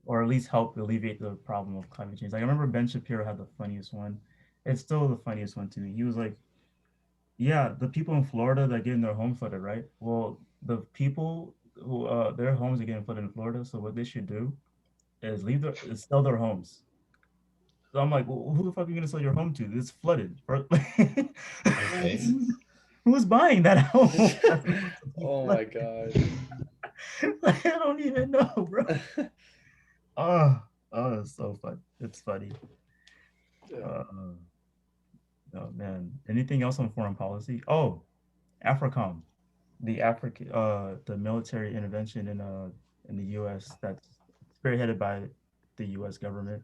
or at least help alleviate the problem of climate change. Like I remember Ben Shapiro had the funniest one. It's still the funniest one to me. He was like, "Yeah, the people in Florida that getting their home flooded, right? Well, the people who their homes are getting flooded in Florida. So what they should do is sell their homes." So I'm like, well, who the fuck are you gonna sell your home to? It's flooded. Okay. Who's buying that home? Oh my god. Like, I don't even know, bro. Oh, it's so fun. It's funny. Oh man. Anything else on foreign policy? Oh, AFRICOM, the military intervention in the U.S. that's spearheaded by the U.S. government.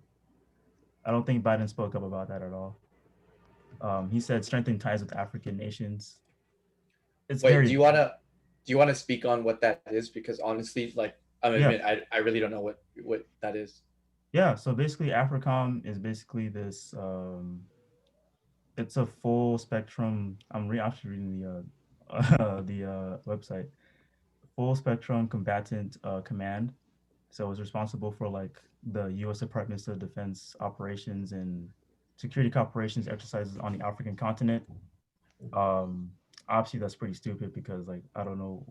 I don't think Biden spoke up about that at all. He said strengthen ties with African nations. It's Wait, very do you wanna speak on what that is? Because honestly, like yeah. I really don't know what that is. Yeah, so basically AFRICOM is basically this it's a full spectrum. Actually reading the website. Full spectrum combatant command. So it's responsible for like the U.S. Department of Defense operations and security operations exercises on the African continent. Um, Obviously that's pretty stupid because like I don't know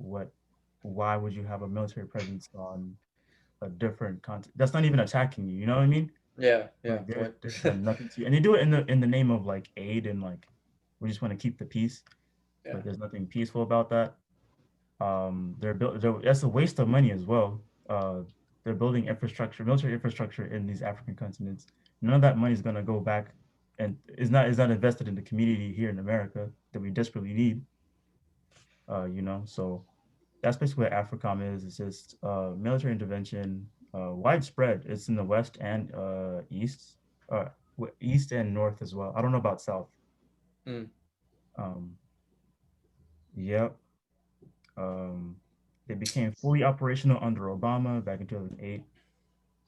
why would you have a military presence on a different continent? That's not even attacking you. You know what I mean? Yeah, Like what? they've done nothing to you, and they do it in the name of like aid and like we just want to keep the peace, Yeah. but there's nothing peaceful about that. That's a waste of money as well. They're building infrastructure, military infrastructure in these African continents. None of that money is gonna go back, and is not invested in the community here in America that we desperately need. So that's basically what AFRICOM is. It's just military intervention, widespread. It's in the west and uh, east and north as well. I don't know about south. Mm. Um, yep. Um, they became fully operational under Obama back in 2008.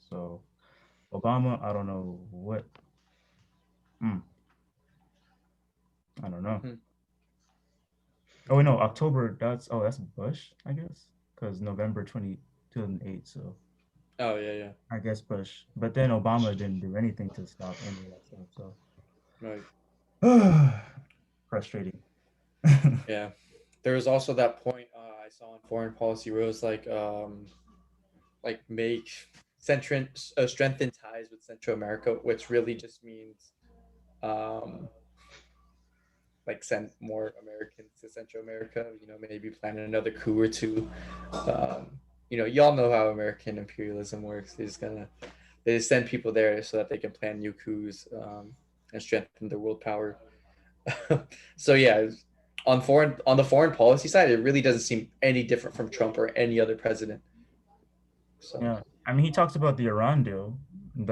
So Obama, I don't know what. Hmm, I don't know. Hmm. Oh no, October. That's Bush, I guess, because November 2008. So Oh yeah. I guess Bush. But then Obama didn't do anything to stop any of that stuff. Right. So frustrating. Yeah. There was also that point I saw in foreign policy where it was like make strengthen ties with Central America, which really just means um like send more Americans to Central America. Maybe plan another coup or two. Y'all know how American imperialism works. They just send people there so that they can plan new coups and strengthen their world power. So yeah, on the foreign policy side, it really doesn't seem any different from Trump or any other president. So Yeah, I mean, he talks about the Iran deal.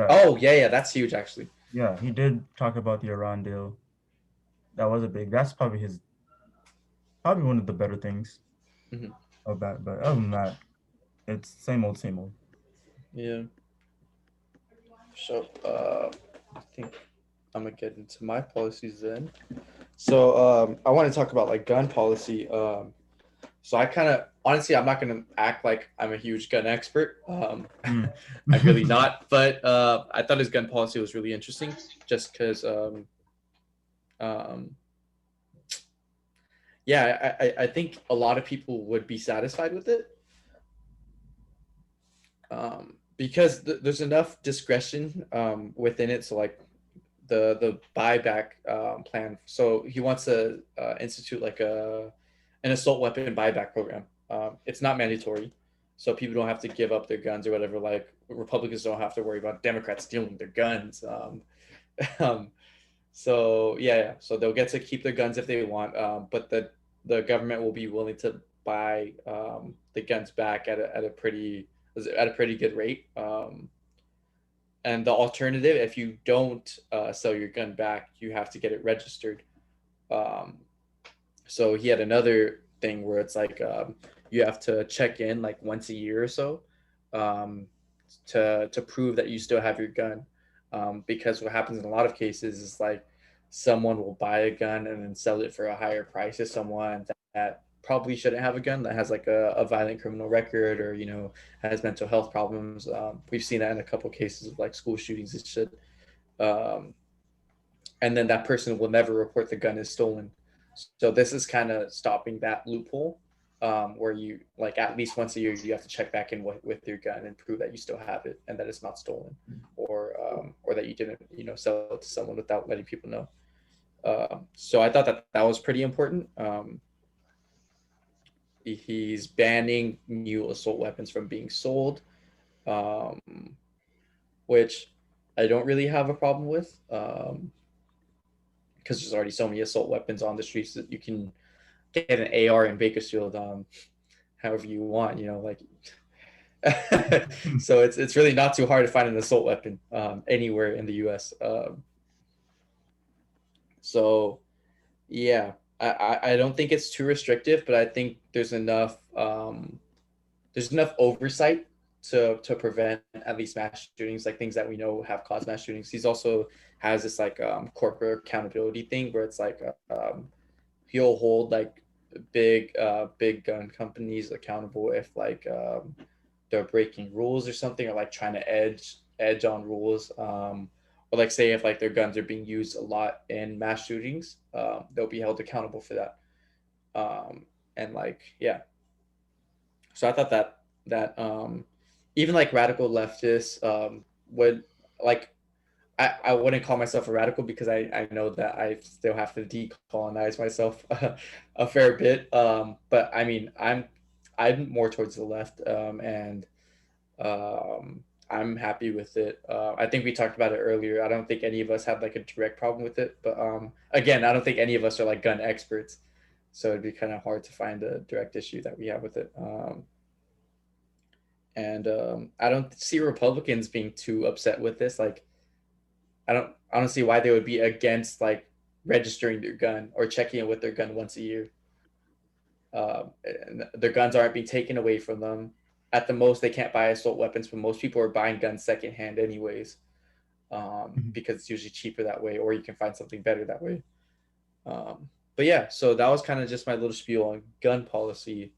oh yeah, that's huge actually. Yeah, he did talk about the Iran deal. That was a big. That's probably one of the better things Mm-hmm. of that. But other than that, it's same old, same old. Yeah. So I think I'm gonna get into my policies then. So I want to talk about like gun policy. So I kind of honestly, I'm not gonna act like I'm a huge gun expert. Mm. I'm really not. But I thought his gun policy was really interesting, just because. Um, yeah, I think a lot of people would be satisfied with it. Because there's enough discretion within it. So like the buyback plan. So he wants to institute like an assault weapon buyback program. It's not mandatory, so people don't have to give up their guns or whatever. Like Republicans don't have to worry about Democrats stealing their guns. Um, So yeah, so they'll get to keep their guns if they want, but the government will be willing to buy the guns back at a pretty good rate. And the alternative, if you don't sell your gun back, you have to get it registered. Um, so he had another thing where it's like you have to check in like once a year or so, um, to prove that you still have your gun. Because what happens in a lot of cases is like someone will buy a gun and then sell it for a higher price to someone that probably shouldn't have a gun, that has like a violent criminal record, or has mental health problems. We've seen that in a couple of cases of like school shootings and shit. Um, and then that person will never report the gun as stolen. So this is kind of stopping that loophole, where you like at least once a year you have to check back in with your gun and prove that you still have it and that it's not stolen, or that you didn't sell it to someone without letting people know. So I thought that that was pretty important. He's banning new assault weapons from being sold, um, which I don't really have a problem with. Because there's already so many assault weapons on the streets that you can get an AR in Bakersfield, however you want, like. So it's really not too hard to find an assault weapon anywhere in the U.S. So yeah, I don't think it's too restrictive, but I think there's enough oversight to prevent at least mass shootings, like things that we know have caused mass shootings. He's also has this like corporate accountability thing where it's like he'll hold like big gun companies accountable if like they're breaking rules or something, or like trying to edge on rules, or like say if like their guns are being used a lot in mass shootings, they'll be held accountable for that. And like yeah, so I thought that even like radical leftists would like I wouldn't call myself a radical because I know that I still have to decolonize myself a fair bit. But I mean, I'm more towards the left, and I'm happy with it. I think we talked about it earlier. I don't think any of us have like a direct problem with it, but again, I don't think any of us are like gun experts, so it'd be kind of hard to find a direct issue that we have with it. And I don't see Republicans being too upset with this. Like, I don't see why they would be against like registering their gun or checking it with their gun once a year. And their guns aren't being taken away from them. At the most, they can't buy assault weapons, but most people are buying guns secondhand anyways, because it's usually cheaper that way, or you can find something better that way. But yeah, so that was kind of just my little spiel on gun policy.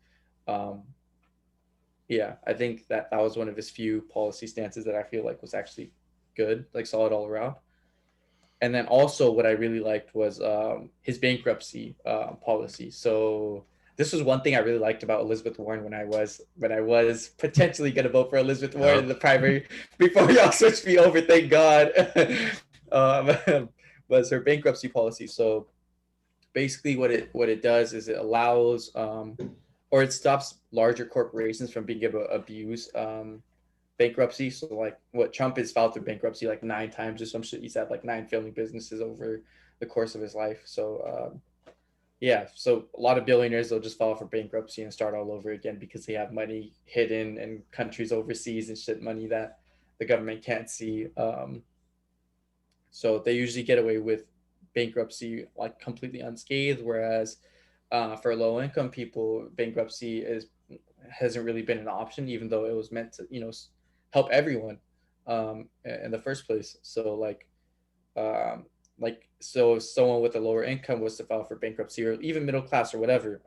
Um, yeah, I think that that was one of his few policy stances that I feel like was actually good, like solid all around. And then also what I really liked was his bankruptcy policy. So this was one thing I really liked about Elizabeth Warren when I was potentially going to vote for Elizabeth Warren in the primary before y'all switched me over. Thank God. Was her bankruptcy policy. So basically, what it does is it allows or it stops larger corporations from being able to abuse bankruptcy. So like what Trump has filed through bankruptcy like 9 times or some shit. He's had like 9 failing businesses over the course of his life. So yeah, so a lot of billionaires they'll just file for bankruptcy and start all over again because they have money hidden in countries overseas and shit, money that the government can't see. So they usually get away with bankruptcy like completely unscathed, whereas for low income people, bankruptcy is hasn't really been an option, even though it was meant to help everyone in the first place. So so if someone with a lower income was to file for bankruptcy, or even middle class or whatever,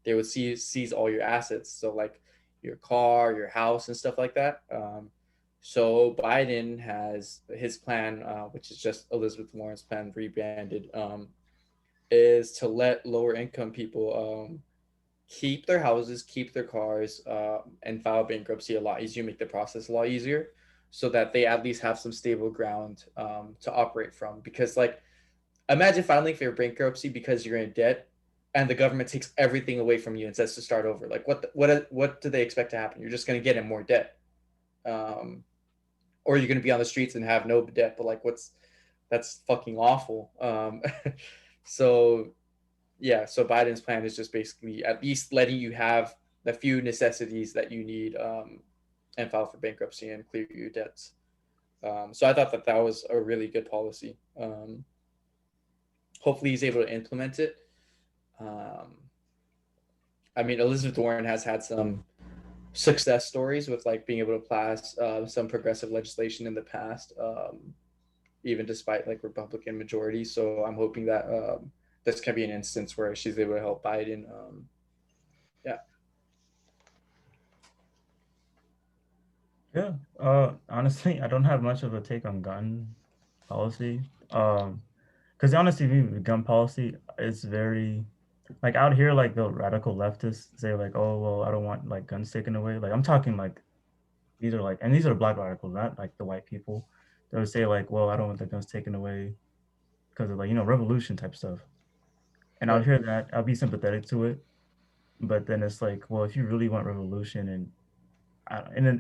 they would seize all your assets. So like your car, your house, and stuff like that. So Biden has his plan, which is just Elizabeth Warren's plan rebranded, is to let lower income people keep their houses, keep their cars, and file bankruptcy a lot easier, make the process a lot easier, so that they at least have some stable ground to operate from. Because like, imagine filing for your bankruptcy because you're in debt, and the government takes everything away from you and says to start over. Like, what do they expect to happen? You're just going to get in more debt, or you're going to be on the streets and have no debt. But like, that's fucking awful. So yeah, so Biden's plan is just basically at least letting you have the few necessities that you need, and file for bankruptcy and clear your debts. So I thought that that was a really good policy. Hopefully he's able to implement it. Um, I mean, Elizabeth Warren has had some success stories with like being able to pass some progressive legislation in the past, even despite like Republican majority. So I'm hoping that this can be an instance where she's able to help Biden. Yeah. Yeah. Honestly, I don't have much of a take on gun policy. Because honestly, with gun policy, it's very like out here, like the radical leftists say like, oh well, I don't want like guns taken away. Like I'm talking like these are like, and these are black radicals, not like the white people. They would say like, well, I don't want the guns taken away because of like revolution type stuff. And I'll Right. hear that, I'll be sympathetic to it, but then it's like, well, if you really want revolution and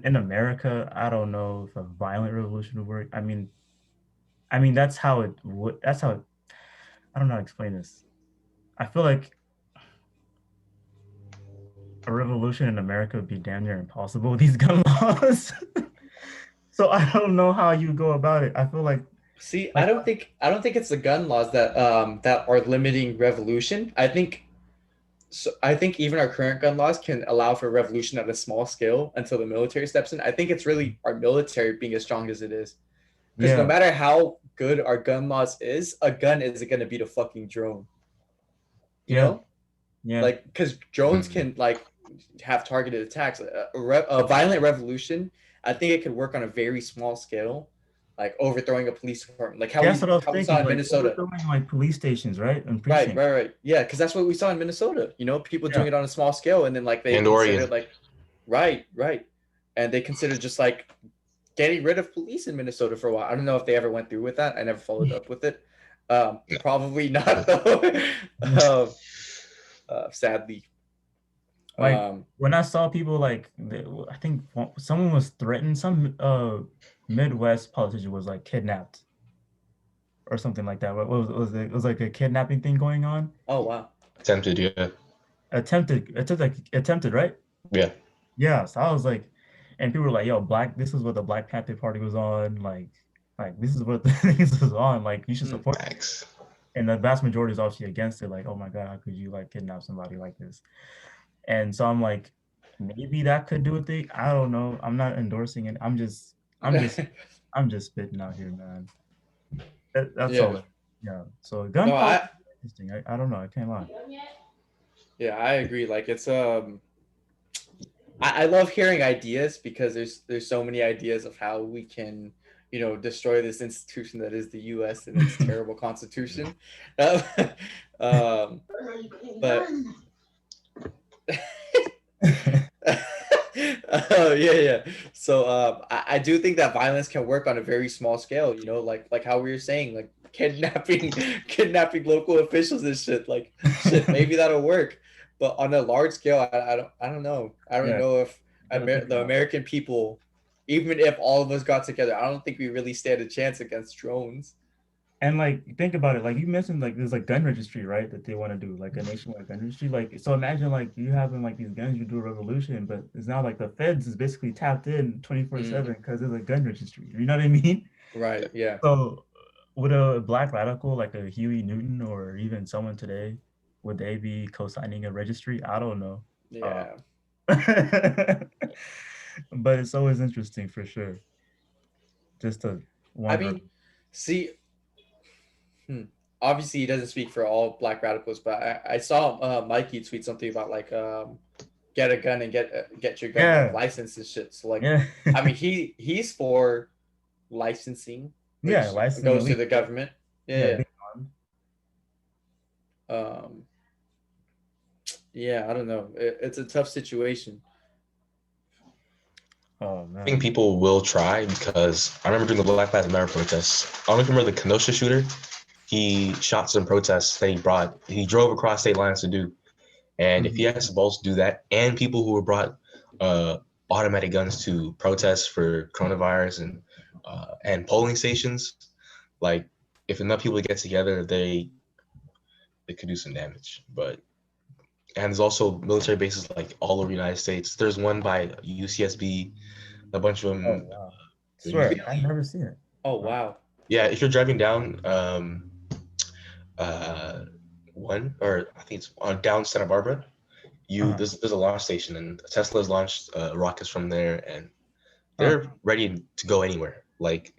in America, I don't know if a violent revolution would work. I mean that's how it would. That's how it, I don't know how to explain this. I feel like a revolution in America would be damn near impossible with these gun laws. So I don't know how you go about it. I feel See, like I don't think it's the gun laws that that are limiting revolution. I think even our current gun laws can allow for revolution at a small scale until the military steps in. I think it's really our military being as strong as it is. Because no yeah, matter how good our gun laws is, a gun isn't gonna beat a fucking drone. You yeah, know, yeah, like because drones Mhm. can like have targeted attacks. A violent revolution, I think it could work on a very small scale, like overthrowing a police department, like that's what I was how we saw thinking. in Like Minnesota. overthrowing like police stations, right, and Right, precincts. right, right. Yeah, because that's what we saw in Minnesota. You know, people Yeah, doing it on a small scale, and then like they And considered Oregon. like, right, right, and they considered just like getting rid of police in Minnesota for a while. I don't know if they ever went through with that. I never followed up with it. Probably not though. um, Sadly. like Um, when I saw people like, I think someone was threatened. Some Midwest politician was like kidnapped or something like that. What was it? It was like a kidnapping thing going on. oh wow. Attempted, yeah. Attempted, right? Yeah. Yeah. So I was like, and people were like, "Yo, black. This is what the Black Panther Party was on. Like this is what the things was on. Like you should Mm. support." Facts. And the vast majority is obviously against it. Like, oh my god, how could you like kidnap somebody like this? And so I'm like, maybe that could do a thing. I don't know. I'm not endorsing it. I'm just, I'm just spitting out here, man. That's Yeah. all. Yeah. So gun No, policy is interesting. I don't know. I can't lie. yeah, I agree. Like it's I love hearing ideas because there's so many ideas of how we can destroy this institution that is the U.S. and its terrible constitution. Um, but yeah, yeah. So I do think that violence can work on a very small scale. Like how we were saying, like kidnapping local officials and shit. Like shit, maybe that'll work. But on a large scale, I don't know. I don't Yeah. know if Gotta think The about it. American people, even if all of us got together, I don't think we really stand a chance against drones. And like think about it. Like you mentioned, like there's like gun registry, right? That they want to do, like a nationwide gun registry. Like so, imagine like you having like these guns, you do a revolution, but it's now like the feds is basically tapped in 24/7 because there's a gun registry. You know what I mean? Right. Yeah. So would a black radical like a Huey Newton or even someone today, would they be co-signing a registry? I don't know. Uh, Yeah. but it's always interesting for sure. Just to I wonder. mean, see, obviously he doesn't speak for all black radicals, but I saw Mikey tweet something about like get a gun and get your gun like Yeah, licensed and shit. So like, yeah, I mean he's for licensing, yeah. which Licensing goes to elite. the government. Yeah, Yeah. big one. Um. Yeah. I don't know. It's a tough situation. Oh I think man. people will try because I remember during the Black Lives Matter protests. I don't know if you remember the Kenosha shooter. He shot some protests that he drove across state lines to do. And if he Mhm. has the balls to do that, and people who were brought automatic guns to protests for coronavirus and polling stations, like if enough people get together, they could do some damage. But and there's also military bases like all over the United States. There's one by UCSB, a bunch of Oh them. wow. You, Swear, I've never seen it. Oh wow. yeah, if you're driving down uh, one or I think it's on down Santa Barbara, Uh-huh. there's a launch station and Tesla's launched rockets from there and Huh. they're ready to go anywhere. Like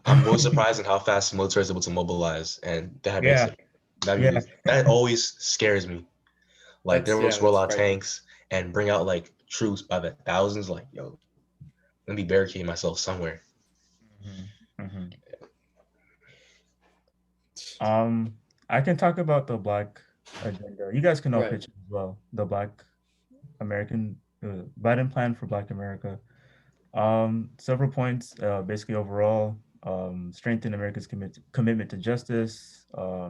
I'm most surprised at how fast the military is able to mobilize and they have Yeah, basic. That yeah. that always scares me. Like they will just roll That's out frightening. tanks and bring out like troops by the thousands. Like yo, let me barricade myself somewhere. Mhm. I can talk about the Black agenda. You guys can all Right. pitch as well. The Black American Biden plan for Black America. Several points. Basically, overall, strengthen America's commitment to justice.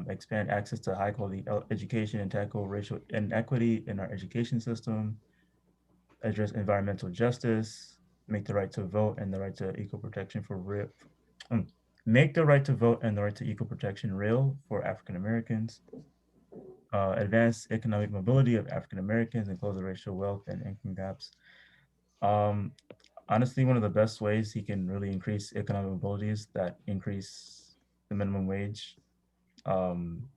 Expand access to high quality education and tackle racial inequity in our education system. Address environmental justice. Make the right to vote and the right to equal protection for real. um, Make the right to vote and the right to equal protection real for African Americans. Advance economic mobility of African Americans and close the racial wealth and income gaps. Um, Honestly, one of the best ways he can really increase economic mobility is that increase the minimum wage, um,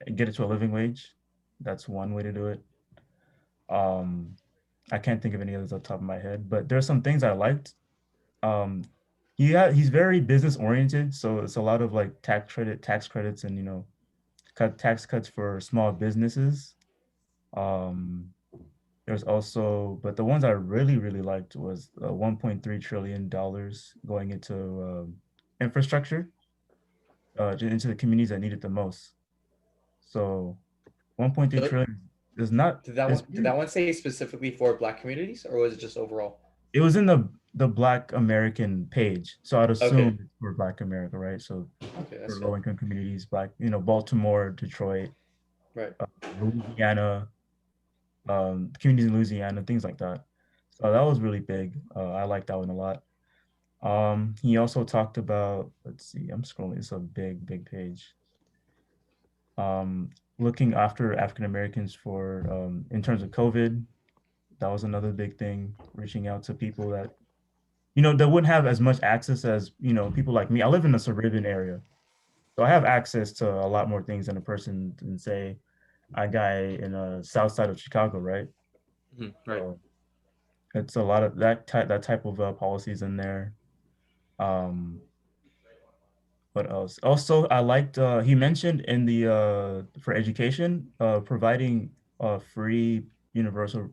and get it to a living wage. That's one way to do it. Um, I can't think of any others off the top of my head, but there's some things I liked. Um, he's very business oriented, so it's a lot of like tax credits, and cut tax cuts for small businesses. Um, there's also, but the ones I really, really liked was $1.3 trillion going into infrastructure, into the communities that need it the most. So 1.3 So trillion is not, it's did that one say specifically for Black communities, or was it just overall? it was in the Black American page. So I'd Okay. assume it's for Black America, right? So Okay, for that's low good. income communities, Baltimore, Detroit, Right. Louisiana, communities in Louisiana, things like that. So that was really big. I like that one a lot. He also talked about, let's see, I'm scrolling, it's a big, big page. Um, Looking after African Americans for, in terms of COVID, that was another big thing, reaching out to people that, that wouldn't have as much access as, people like me. I live in a suburban area, so I have access to a lot more things than a person than say a guy in a south side of Chicago, right? Right. So it's a lot of that type of policies in there. Um, what else? Also, I liked he mentioned in the for education, providing free universal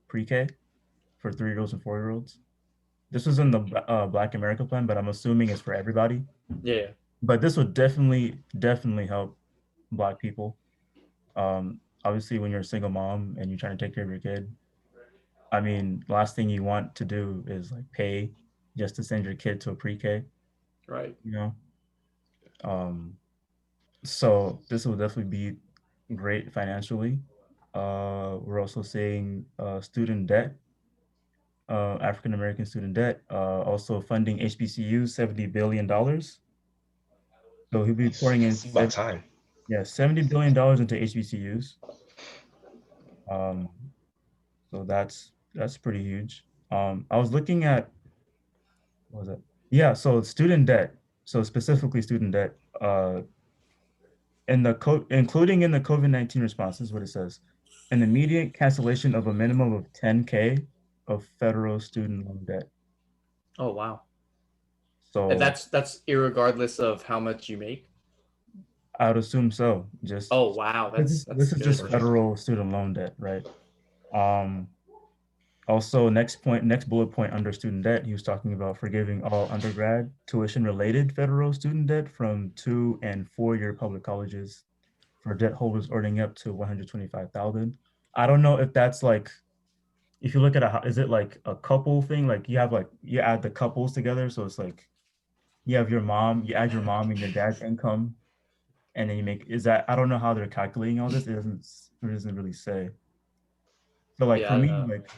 pre-K for 3-year-olds and 4-year-olds. This was in the Black America plan, but I'm assuming it's for everybody. Yeah. But this would definitely help Black people. Obviously, when you're a single mom and you're trying to take care of your kid, I mean, last thing you want to do is like pay just to send your kid to a pre-K, Right. you know? Um, so this will definitely be great financially. We're also seeing student debt, African American student debt, also funding HBCUs $70 billion. So he'll be pouring in It's about time. $70 billion into HBCUs. Um, so that's pretty huge. I was looking at, what was it? Yeah, so student debt. So specifically student debt. Including in the COVID-19 response, this is what it says. An immediate cancellation of a minimum of 10K of federal student loan debt. Oh wow. And So that's irregardless of how much you make. I would assume so. Just Oh wow, this that's is this is good. just federal student loan debt, right? Um, Also, next bullet point under student debt, he was talking about forgiving all undergrad tuition-related federal student debt from 2 and 4 year public colleges for debt holders earning up to 125,000. I don't know if that's like, if you look at is it like a couple thing? Like you have like, you add the couples together. So it's like, you add your mom and your dad's income, and then I don't know how they're calculating all this. It doesn't really say. So like for Yeah. me, like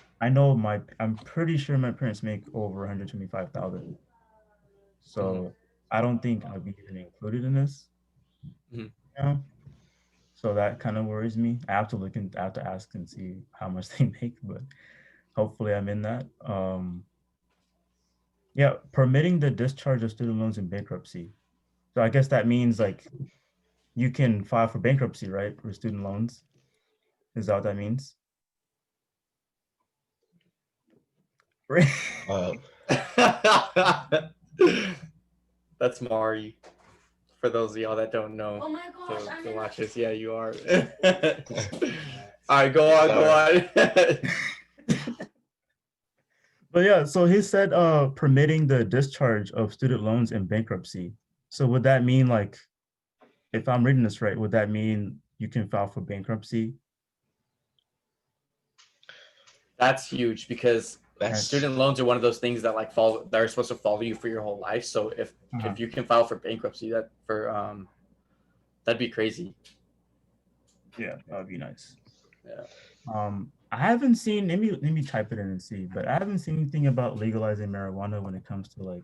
I'm pretty sure my parents make over 125,000. Mhm. So I don't think I'll be even included in this. Mhm. You know? So that kind of worries me. I have to I have to ask and see how much they make, but hopefully I'm in that. Yeah, permitting the discharge of student loans in bankruptcy. So I guess that means like you can file for bankruptcy, right, for student loans. Is that what that means? Right. Uh, That's Mari. For those of y'all that don't know, Oh my gosh, I'm the in watchers, yeah, you are. All right, go on, go on. But yeah, so he said permitting the discharge of student loans in bankruptcy. So would that mean like if I'm reading this right, would that mean you can file for bankruptcy? That's huge because that's student loans are one of those things that like follow that are supposed to follow you for your whole life. So if you can file for bankruptcy, that'd be crazy. Yeah, that would be nice. Yeah. I haven't seen, let me type it in and see, but I haven't seen anything about legalizing marijuana when it comes to like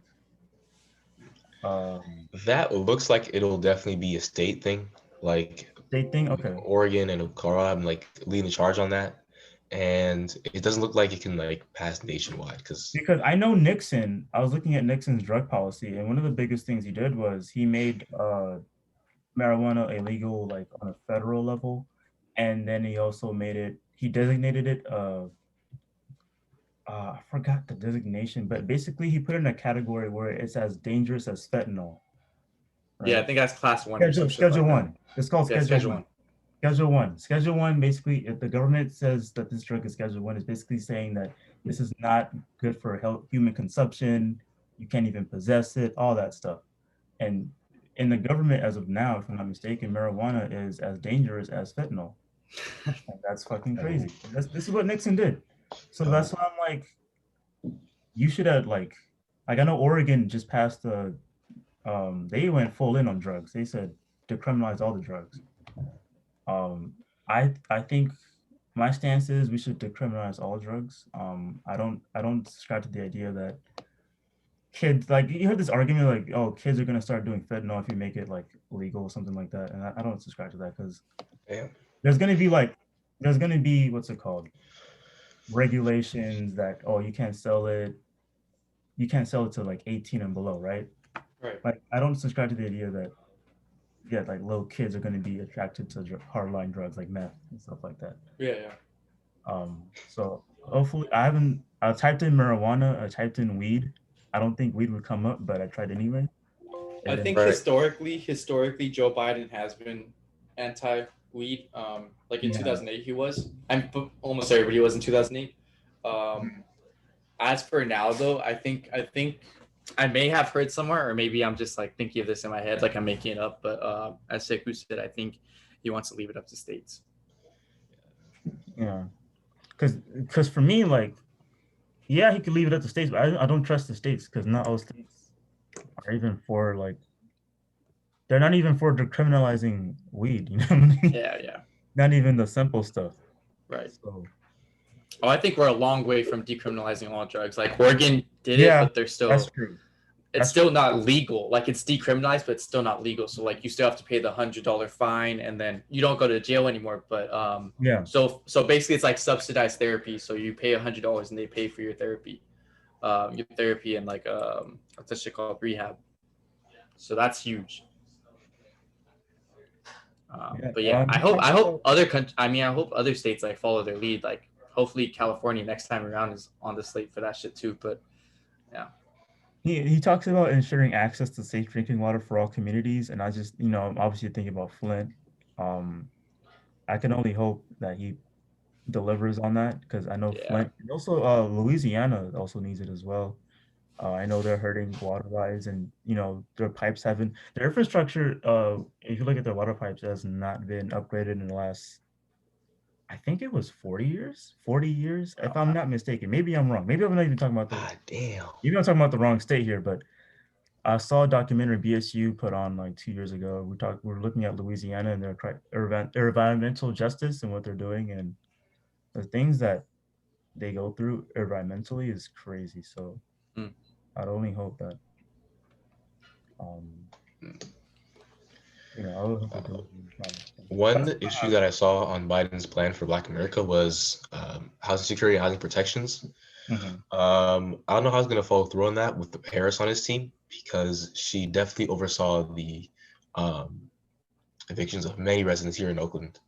that looks like it'll definitely be a state thing. Like state thing. Okay. Oregon and Colorado, I'm like leading the charge on that, and it doesn't look like it can like pass nationwide because Because I know Nixon, I was looking at Nixon's drug policy, and one of the biggest things he did was he made marijuana illegal like on a federal level, and then he also made it, he designated it I forgot the designation, but basically he put it in a category where it's as dangerous as fentanyl, Yeah, I right? think that's class one or some shit Schedule like that. one. It's called Yeah, Schedule schedule One. one. Schedule One. Schedule One, basically, if the government says that this drug is Schedule One, is basically saying that this is not good for health, human consumption. You can't even possess it, all that stuff. And in the government, as of now, if I'm not mistaken, marijuana is as dangerous as fentanyl. And that's fucking crazy. This is what Nixon did. So that's why I'm like, you should have like I know Oregon just passed the they went full in on drugs. They said decriminalize all the drugs. Um, I think my stance is we should decriminalize all drugs. I don't subscribe to the idea that kids like you heard this argument like oh kids are gonna start doing fentanyl if you make it like legal or something like that, and I don't subscribe to that because yeah. there's gonna be like there's gonna be what's it called regulations that oh you can't sell it to like 18 and below, right? Right. Like I don't subscribe to the idea that yeah, like little kids are going to be attracted to hardline drugs like meth and stuff like that. Yeah, yeah. So hopefully I typed in marijuana, I typed in weed. I don't think weed would come up, but I tried anyway. I And then think Right. historically, Joe Biden has been anti-weed. Like in Yeah. 2008, he was. Almost everybody was in 2008. As for now, though, I think I may have heard somewhere, or maybe I'm just like thinking of this in my head, like I'm making it up. But as Sekou said, I think he wants to leave it up to states. yeah, because for me, like, yeah, he could leave it at the states, but I don't trust the states because not all states are even for like they're not even for decriminalizing weed. You know what I mean? Yeah, yeah, Not even the simple stuff. right. So Oh, I think we're a long way from decriminalizing all drugs. Like Oregon did it, yeah, but they're that's still true. it's That's still not legal. Like it's decriminalized, but it's still not legal. So like you still have to pay the $100 fine, and then you don't go to jail anymore. But yeah. so basically it's like subsidized therapy. So you pay $100 and they pay for your therapy and like what's that shit called, rehab. So that's huge. Yeah, But yeah, I he hope talks I about hope other country. I mean, I hope other states like follow their lead. Like hopefully California next time around is on the slate for that shit too. But yeah, he talks about ensuring access to safe drinking water for all communities, and I just I'm obviously thinking about Flint. Um, I can only hope that he delivers on that because I know yeah, Flint and also Louisiana also needs it as well. I know they're hurting water wise, and their pipes haven't their infrastructure. If you look at their water pipes, has not been upgraded in the last. I think it was 40 years. 40 years, if I'm not mistaken. Maybe I'm wrong. Maybe I'm not even talking about Ah, damn. maybe I'm talking about the wrong state here, but I saw a documentary BSU put on like 2 years ago. We're looking at Louisiana and their environmental justice and what they're doing, and the things that they go through environmentally is crazy. So Mm. I'd only hope that I was hoping to promise. One issue that I saw on Biden's plan for Black America was housing security, housing protections. Mhm. I don't know how he's gonna follow through on that with Harris on his team because she definitely oversaw the um, evictions of many residents here in Oakland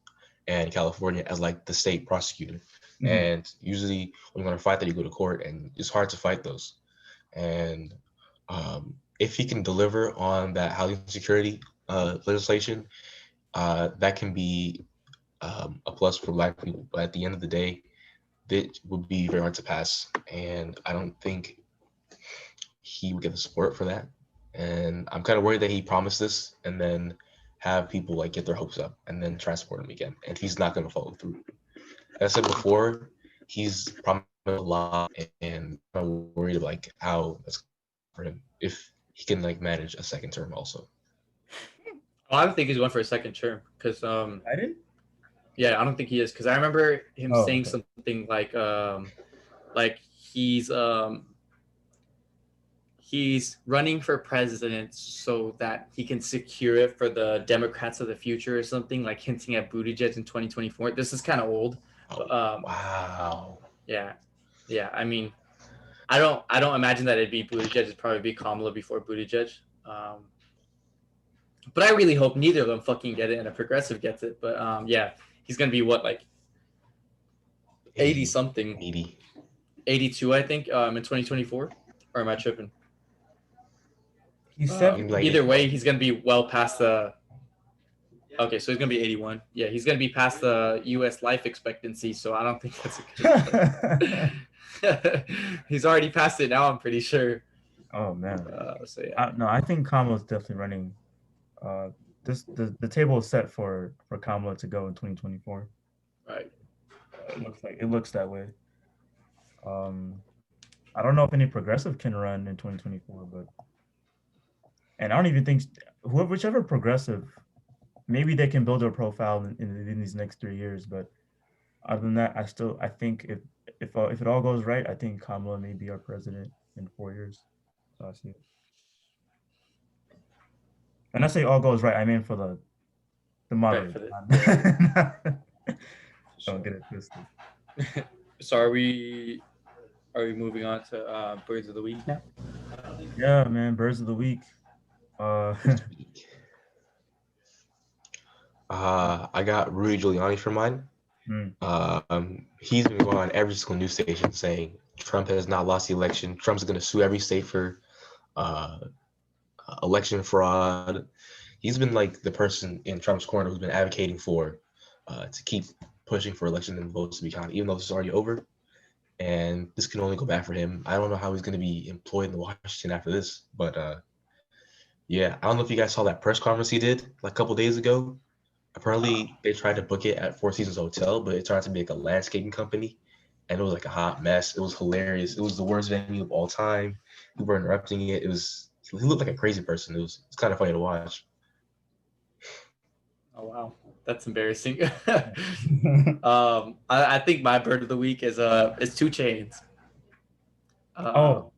and California as like the state prosecutor. Mhm. And usually when you're gonna fight that, you go to court, and it's hard to fight those. And if he can deliver on that housing security legislation, that can be a plus for Black people. But at the end of the day, it would be very hard to pass, and I don't think he would get the support for that. And I'm kind of worried that he promised this and then have people like get their hopes up and then try to support him again, and he's not going to follow through. As I said before, he's promised a lot, and I'm worried like how that's for him if he can like manage a second term also. Oh, I don't think he's going for a second term because Biden? yeah, I don't think he is because I remember him Oh, saying okay. something like he's running for president so that he can secure it for the Democrats of the future or something, like hinting at Buttigieg in 2024. This is kind of old. Oh, But, wow. yeah. I mean, I don't imagine that it'd be Buttigieg. It'd probably be Kamala before Buttigieg. But I really hope neither of them fucking get it and a progressive gets it. But yeah, he's gonna be what, like 80 something, 80. 82, I think, in 2024. Or am I tripping? He's 70. Like Either way, he's gonna be well past the. Okay, so he's gonna be 81. Yeah, he's gonna be past the U.S. life expectancy. So I don't think that's a good. He's already past it now. I'm pretty sure. Oh man. So yeah. No, I think Kamala's definitely running. The table is set for Kamala to go in 2024. Right. It looks that way. I don't know if any progressive can run in 2024, but and I don't even think whichever progressive, maybe they can build their profile in these next 3 years. But other than that, I think if it all goes right, I think Kamala may be our president in 4 years. So I see it. And I say all goes right, I mean for the Right, moderate. for the- Don't get it twisted. So are we moving on to birds of the week now? Yeah, man, birds of the week. I got Rudy Giuliani for mine. He's been going on every single news station saying Trump has not lost the election. Trump's going to sue every state for election fraud. He's been like the person in Trump's corner who's been advocating for to keep pushing for election and votes to be counted, even though this is already over. And this can only go back for him. I don't know how he's going to be employed in Washington after this, but yeah, I don't know if you guys saw that press conference he did like a couple days ago. Apparently, they tried to book it at Four Seasons Hotel, but it turned out to be like a landscaping company, and it was like a hot mess. It was hilarious. It was the worst venue of all time. People were interrupting it. He looked like a crazy person. It's kind of funny to watch. Oh wow, that's embarrassing. I think my bird of the week is 2 Chains. Oh,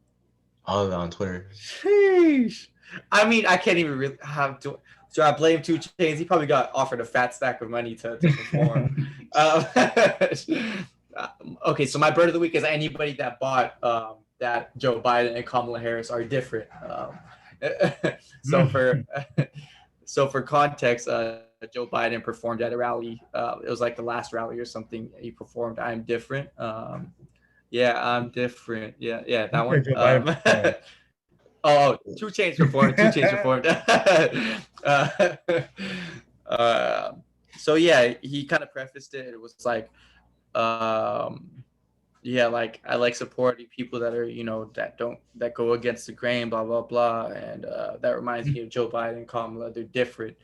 On Twitter. Sheesh. I mean, I can't even really have to. So I blame 2 Chains. He probably got offered a fat stack of money to perform. Okay, so my bird of the week is anybody that bought that Joe Biden and Kamala Harris are different. So for context, Joe Biden performed at a rally. It was like the last rally or something. He performed "I'm Different." Yeah, I'm different. Yeah, that one. Joe Biden. Oh, 2 Chains performed. 2 Chains performed. So yeah, he kind of prefaced it. It was like, yeah, like I like supporting people that are, that go against the grain, blah blah blah, and that reminds me of Joe Biden and Kamala. They're different.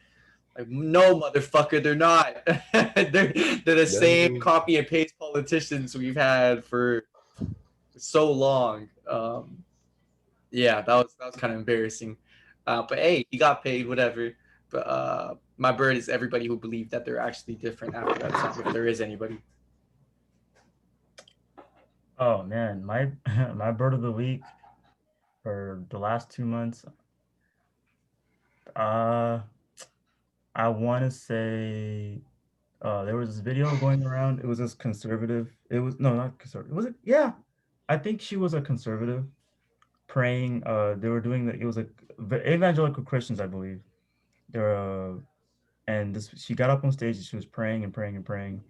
Like, no, motherfucker, they're not. they're the same copy and paste politicians we've had for so long. Yeah, that was kind of embarrassing. But hey, he got paid, whatever. But my bird is everybody who believed that they're actually different after that song, if there is anybody. Oh man, my my bird of the week for the last 2 months. Uh, I want to say there was this video going around. It was this conservative. It was no, not conservative. Was it? Yeah, I think she was a conservative praying. They were doing the. It was like evangelical Christians, I believe. They're and this she got up on stage and she was praying and praying and praying,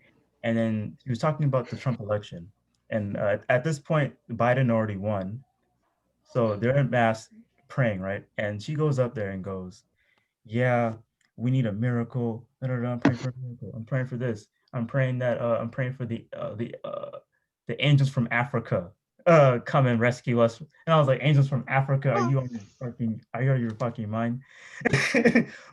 and then she was talking about the Trump election. And at this point, Biden already won, so they're in mass praying, right? And she goes up there and goes, yeah, we need a miracle. Da, da, da, I'm praying for a miracle. I'm praying for this. I'm praying that I'm praying for the angels from Africa come and rescue us. And I was like, angels from Africa, are you out of your fucking mind?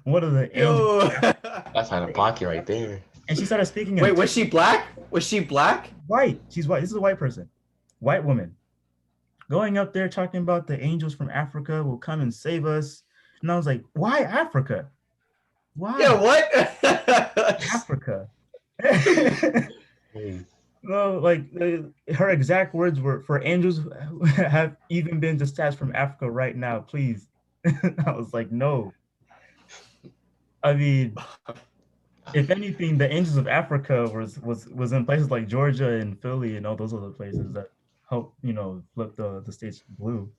What are the angels? Yo. That's out of pocket right there. And she started speaking in Wait, was she black? Was she black? white. She's white. This is a white person, white woman, going up there talking about the angels from Africa will come and save us. And I was like, why Africa? Why? Yeah, what? Africa. Hey, No, like her exact words were, "For angels who have even been dispatched from Africa right now, please." I was like, no. I mean, if anything, the angels of Africa was in places like Georgia and Philly and all those other places that help, flip the states blue.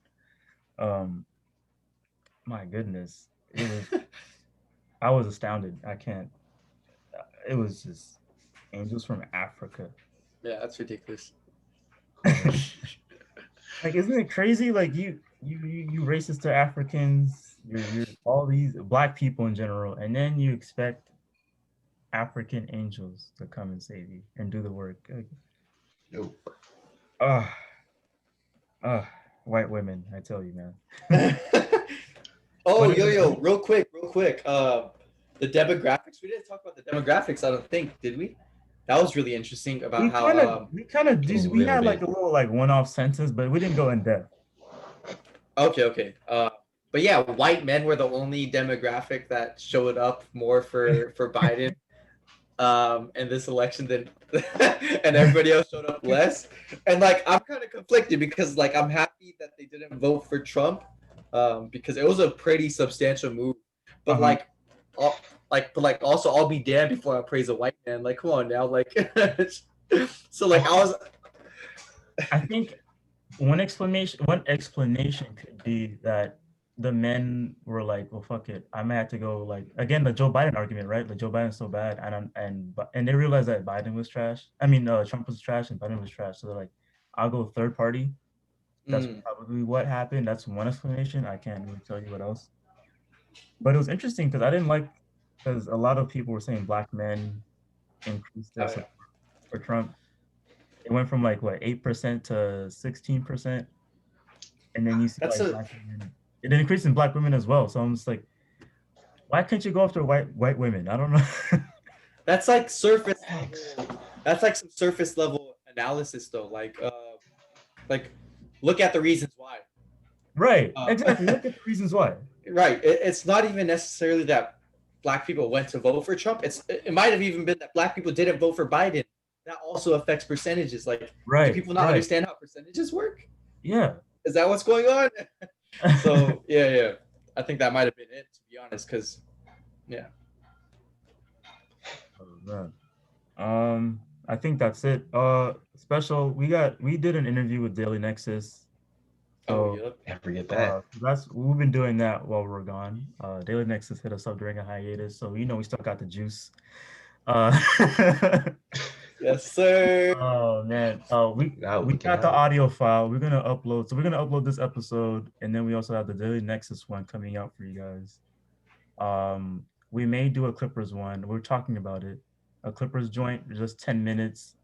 My goodness, I was astounded. I can't. It was just angels from Africa. Yeah, that's ridiculous. Like, isn't it crazy? Like you racist to Africans, you're all these black people in general, and then you expect African angels to come and save you and do the work. Like, nope. white women, I tell you, man. Oh, What is yo, it? real quick. The demographics. We didn't talk about the demographics. I don't think, did we? That was really interesting about We how. kind of A we had little like a bit. little like one-off sentence, but we didn't go in depth. Okay. But yeah, white men were the only demographic that showed up more for Biden in this election than and everybody else showed up less. And like I'm kind of conflicted because like I'm happy that they didn't vote for Trump because it was a pretty substantial move. But Uh-huh. but also I'll be damned before I praise a white man. Like come on now, like so like I was I think one explanation could be that the men were like, well, fuck it, I might have to go, like, again, the Joe Biden argument, right? Like, Joe Biden's so bad, and they realized that Biden was trash. I mean, Trump was trash and Biden was trash, so they're like, I'll go third party. That's probably what happened. That's one explanation. I can't really tell you what else. But it was interesting because I didn't like, because a lot of people were saying black men increased their oh, yeah. support for Trump. It went from like what 8% to 16%, and then you see That's like a black women. It increased in black women as well. So I'm just like, why can't you go after white women? I don't know. That's like surface level. That's like some surface level analysis though. Like look at the reasons why. Right, exactly. Look at the reasons why. Right. It's not even necessarily that black people went to vote for Trump. It might have even been that black people didn't vote for Biden. That also affects percentages. Like, do Right, people not right. understand how percentages work? Yeah. Is that what's going on? So yeah. I think that might have been it, to be honest, because yeah. Oh, man. I think that's it. Special. We did an interview with Daily Nexus. Oh, So yep. Can't forget that. we've been doing that while we're gone. Daily Nexus hit us up during a hiatus, so we still got the juice. Yes, sir. Oh man. Now We we can got the have. audio file. We're gonna upload. So we're gonna upload this episode, and then we also have the Daily Nexus one coming out for you guys. We may do a Clippers one. We're talking about it. A Clippers joint, just 10 minutes,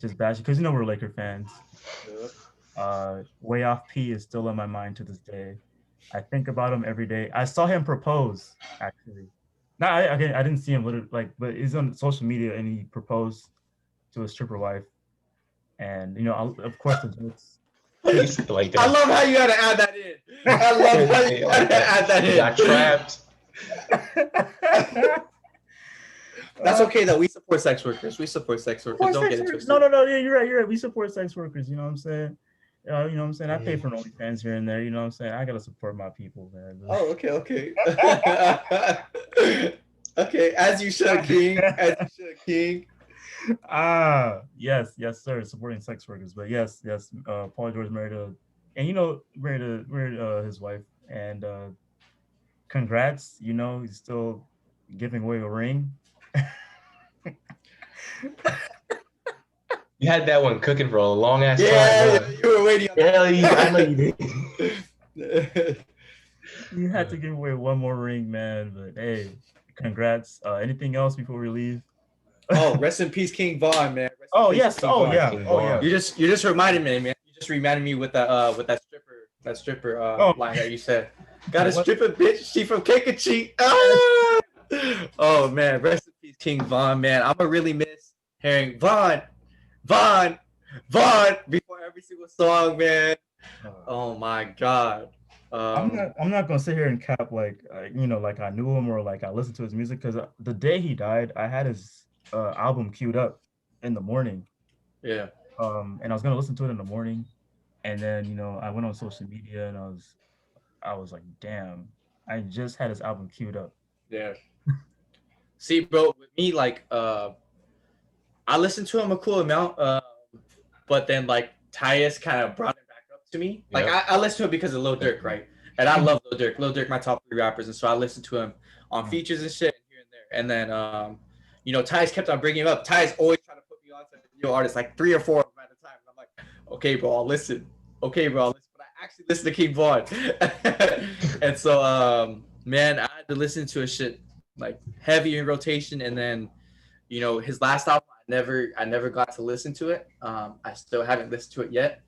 just bashing because we're Laker fans. Way Off P is still on my mind to this day. I think about him every day. I saw him propose actually. No, I didn't see him literally like, but he's on social media and he proposed to his stripper wife, and of course the jokes. You said it like I that. love how you had to add that in. I love how you had to add that You got in. trapped. That's okay though. We support sex workers. We support sex workers. Don't get it twisted. No. Yeah, you're right. We support sex workers. You know what I'm saying? You know what I'm saying? I pay for an OnlyFans here and there. You know what I'm saying? I gotta support my people, man. Oh, okay. Okay, as you should, King. As you should, King. Yes, sir. Supporting sex workers, but yes. Paul George married and married his wife, and congrats. You know, he's still giving away a ring. You had that one cooking for a long ass Yeah, time. you were waiting on I know you did. that. You had to give away one more ring, man. But hey, congrats. Anything else before we leave? Oh, rest in peace, King Vaughn, man. Rest in Oh peace, yes. King Oh Vaughn. yeah. King Oh Vaughn. yeah. You just reminded me, man. You just reminded me with that stripper Oh. line that you said. Got a What? stripper bitch. She from Kankakee. Ah! Oh man, rest in peace, King Vaughn, man. I'ma really miss hearing Vaughn before every single song, man. Oh my god. I'm not gonna sit here and cap like like I knew him or like I listened to his music because the day he died, I had his album queued up in the morning. Yeah. And I was gonna listen to it in the morning, and then I went on social media and I was like, damn, I just had his album queued up. Yeah. See, bro, with me, like, I listened to him a cool amount, but then like Tyus kind of brought it back up to me. Like, Yep. I listened to it because of Lil Durk, right? And I love Lil Durk. Lil Durk, my top 3 rappers, and so I listened to him on features and shit here and there. And then, Tyus kept on bringing him up. Tyus always trying to put me on to video artists, like 3 or 4 of them at a time. And I'm like, okay, bro, I'll listen. Okay, bro, I'll listen. But I actually listened to King Vaughn, and so, man, I had to listen to his shit like heavy in rotation, and then his last album I never got to listen to it. I still haven't listened to it yet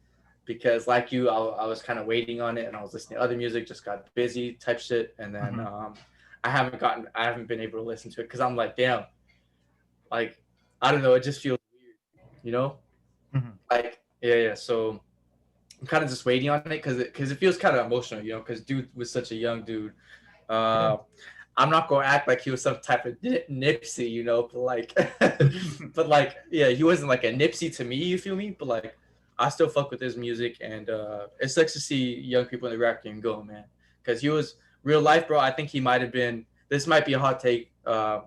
because like you I was kind of waiting on it and I was listening to other music, just got busy type shit, and then I haven't been able to listen to it because I'm like, damn, like I don't know, it just feels weird. Like yeah, so I'm kind of just waiting on it because it feels kind of emotional, because dude was such a young dude. I'm not gonna act like he was some type of Nipsey, but like, yeah, he wasn't like a Nipsey to me. You feel me? But like, I still fuck with his music, and it sucks to see young people in the rap game go, man. Because he was real life, bro. I think he might have been. This might be a hot take.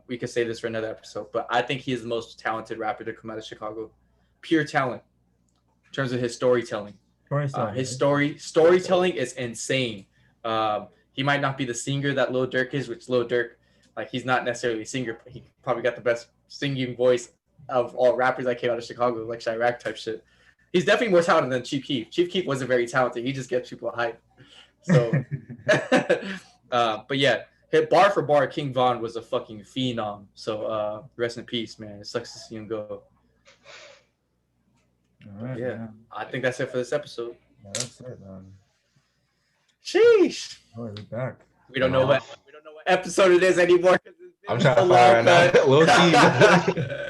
We could say this for another episode, but I think he is the most talented rapper to come out of Chicago. Pure talent in terms of his storytelling. His storytelling is insane. He might not be the singer that Lil Durk is, which Lil Durk, like, he's not necessarily a singer, but he probably got the best singing voice of all rappers that came out of Chicago, like Chirac type shit. He's definitely more talented than Chief Keef. Chief Keef wasn't very talented. He just gets people hype. So, but yeah, hit bar for bar, King Von was a fucking phenom. So rest in peace, man. It sucks to see him go. All right, Yeah, man. I think that's it for this episode. Yeah, that's it, man. Sheesh. All right, we're back. We don't know what episode it is anymore. I'm trying to find out right now. We'll see.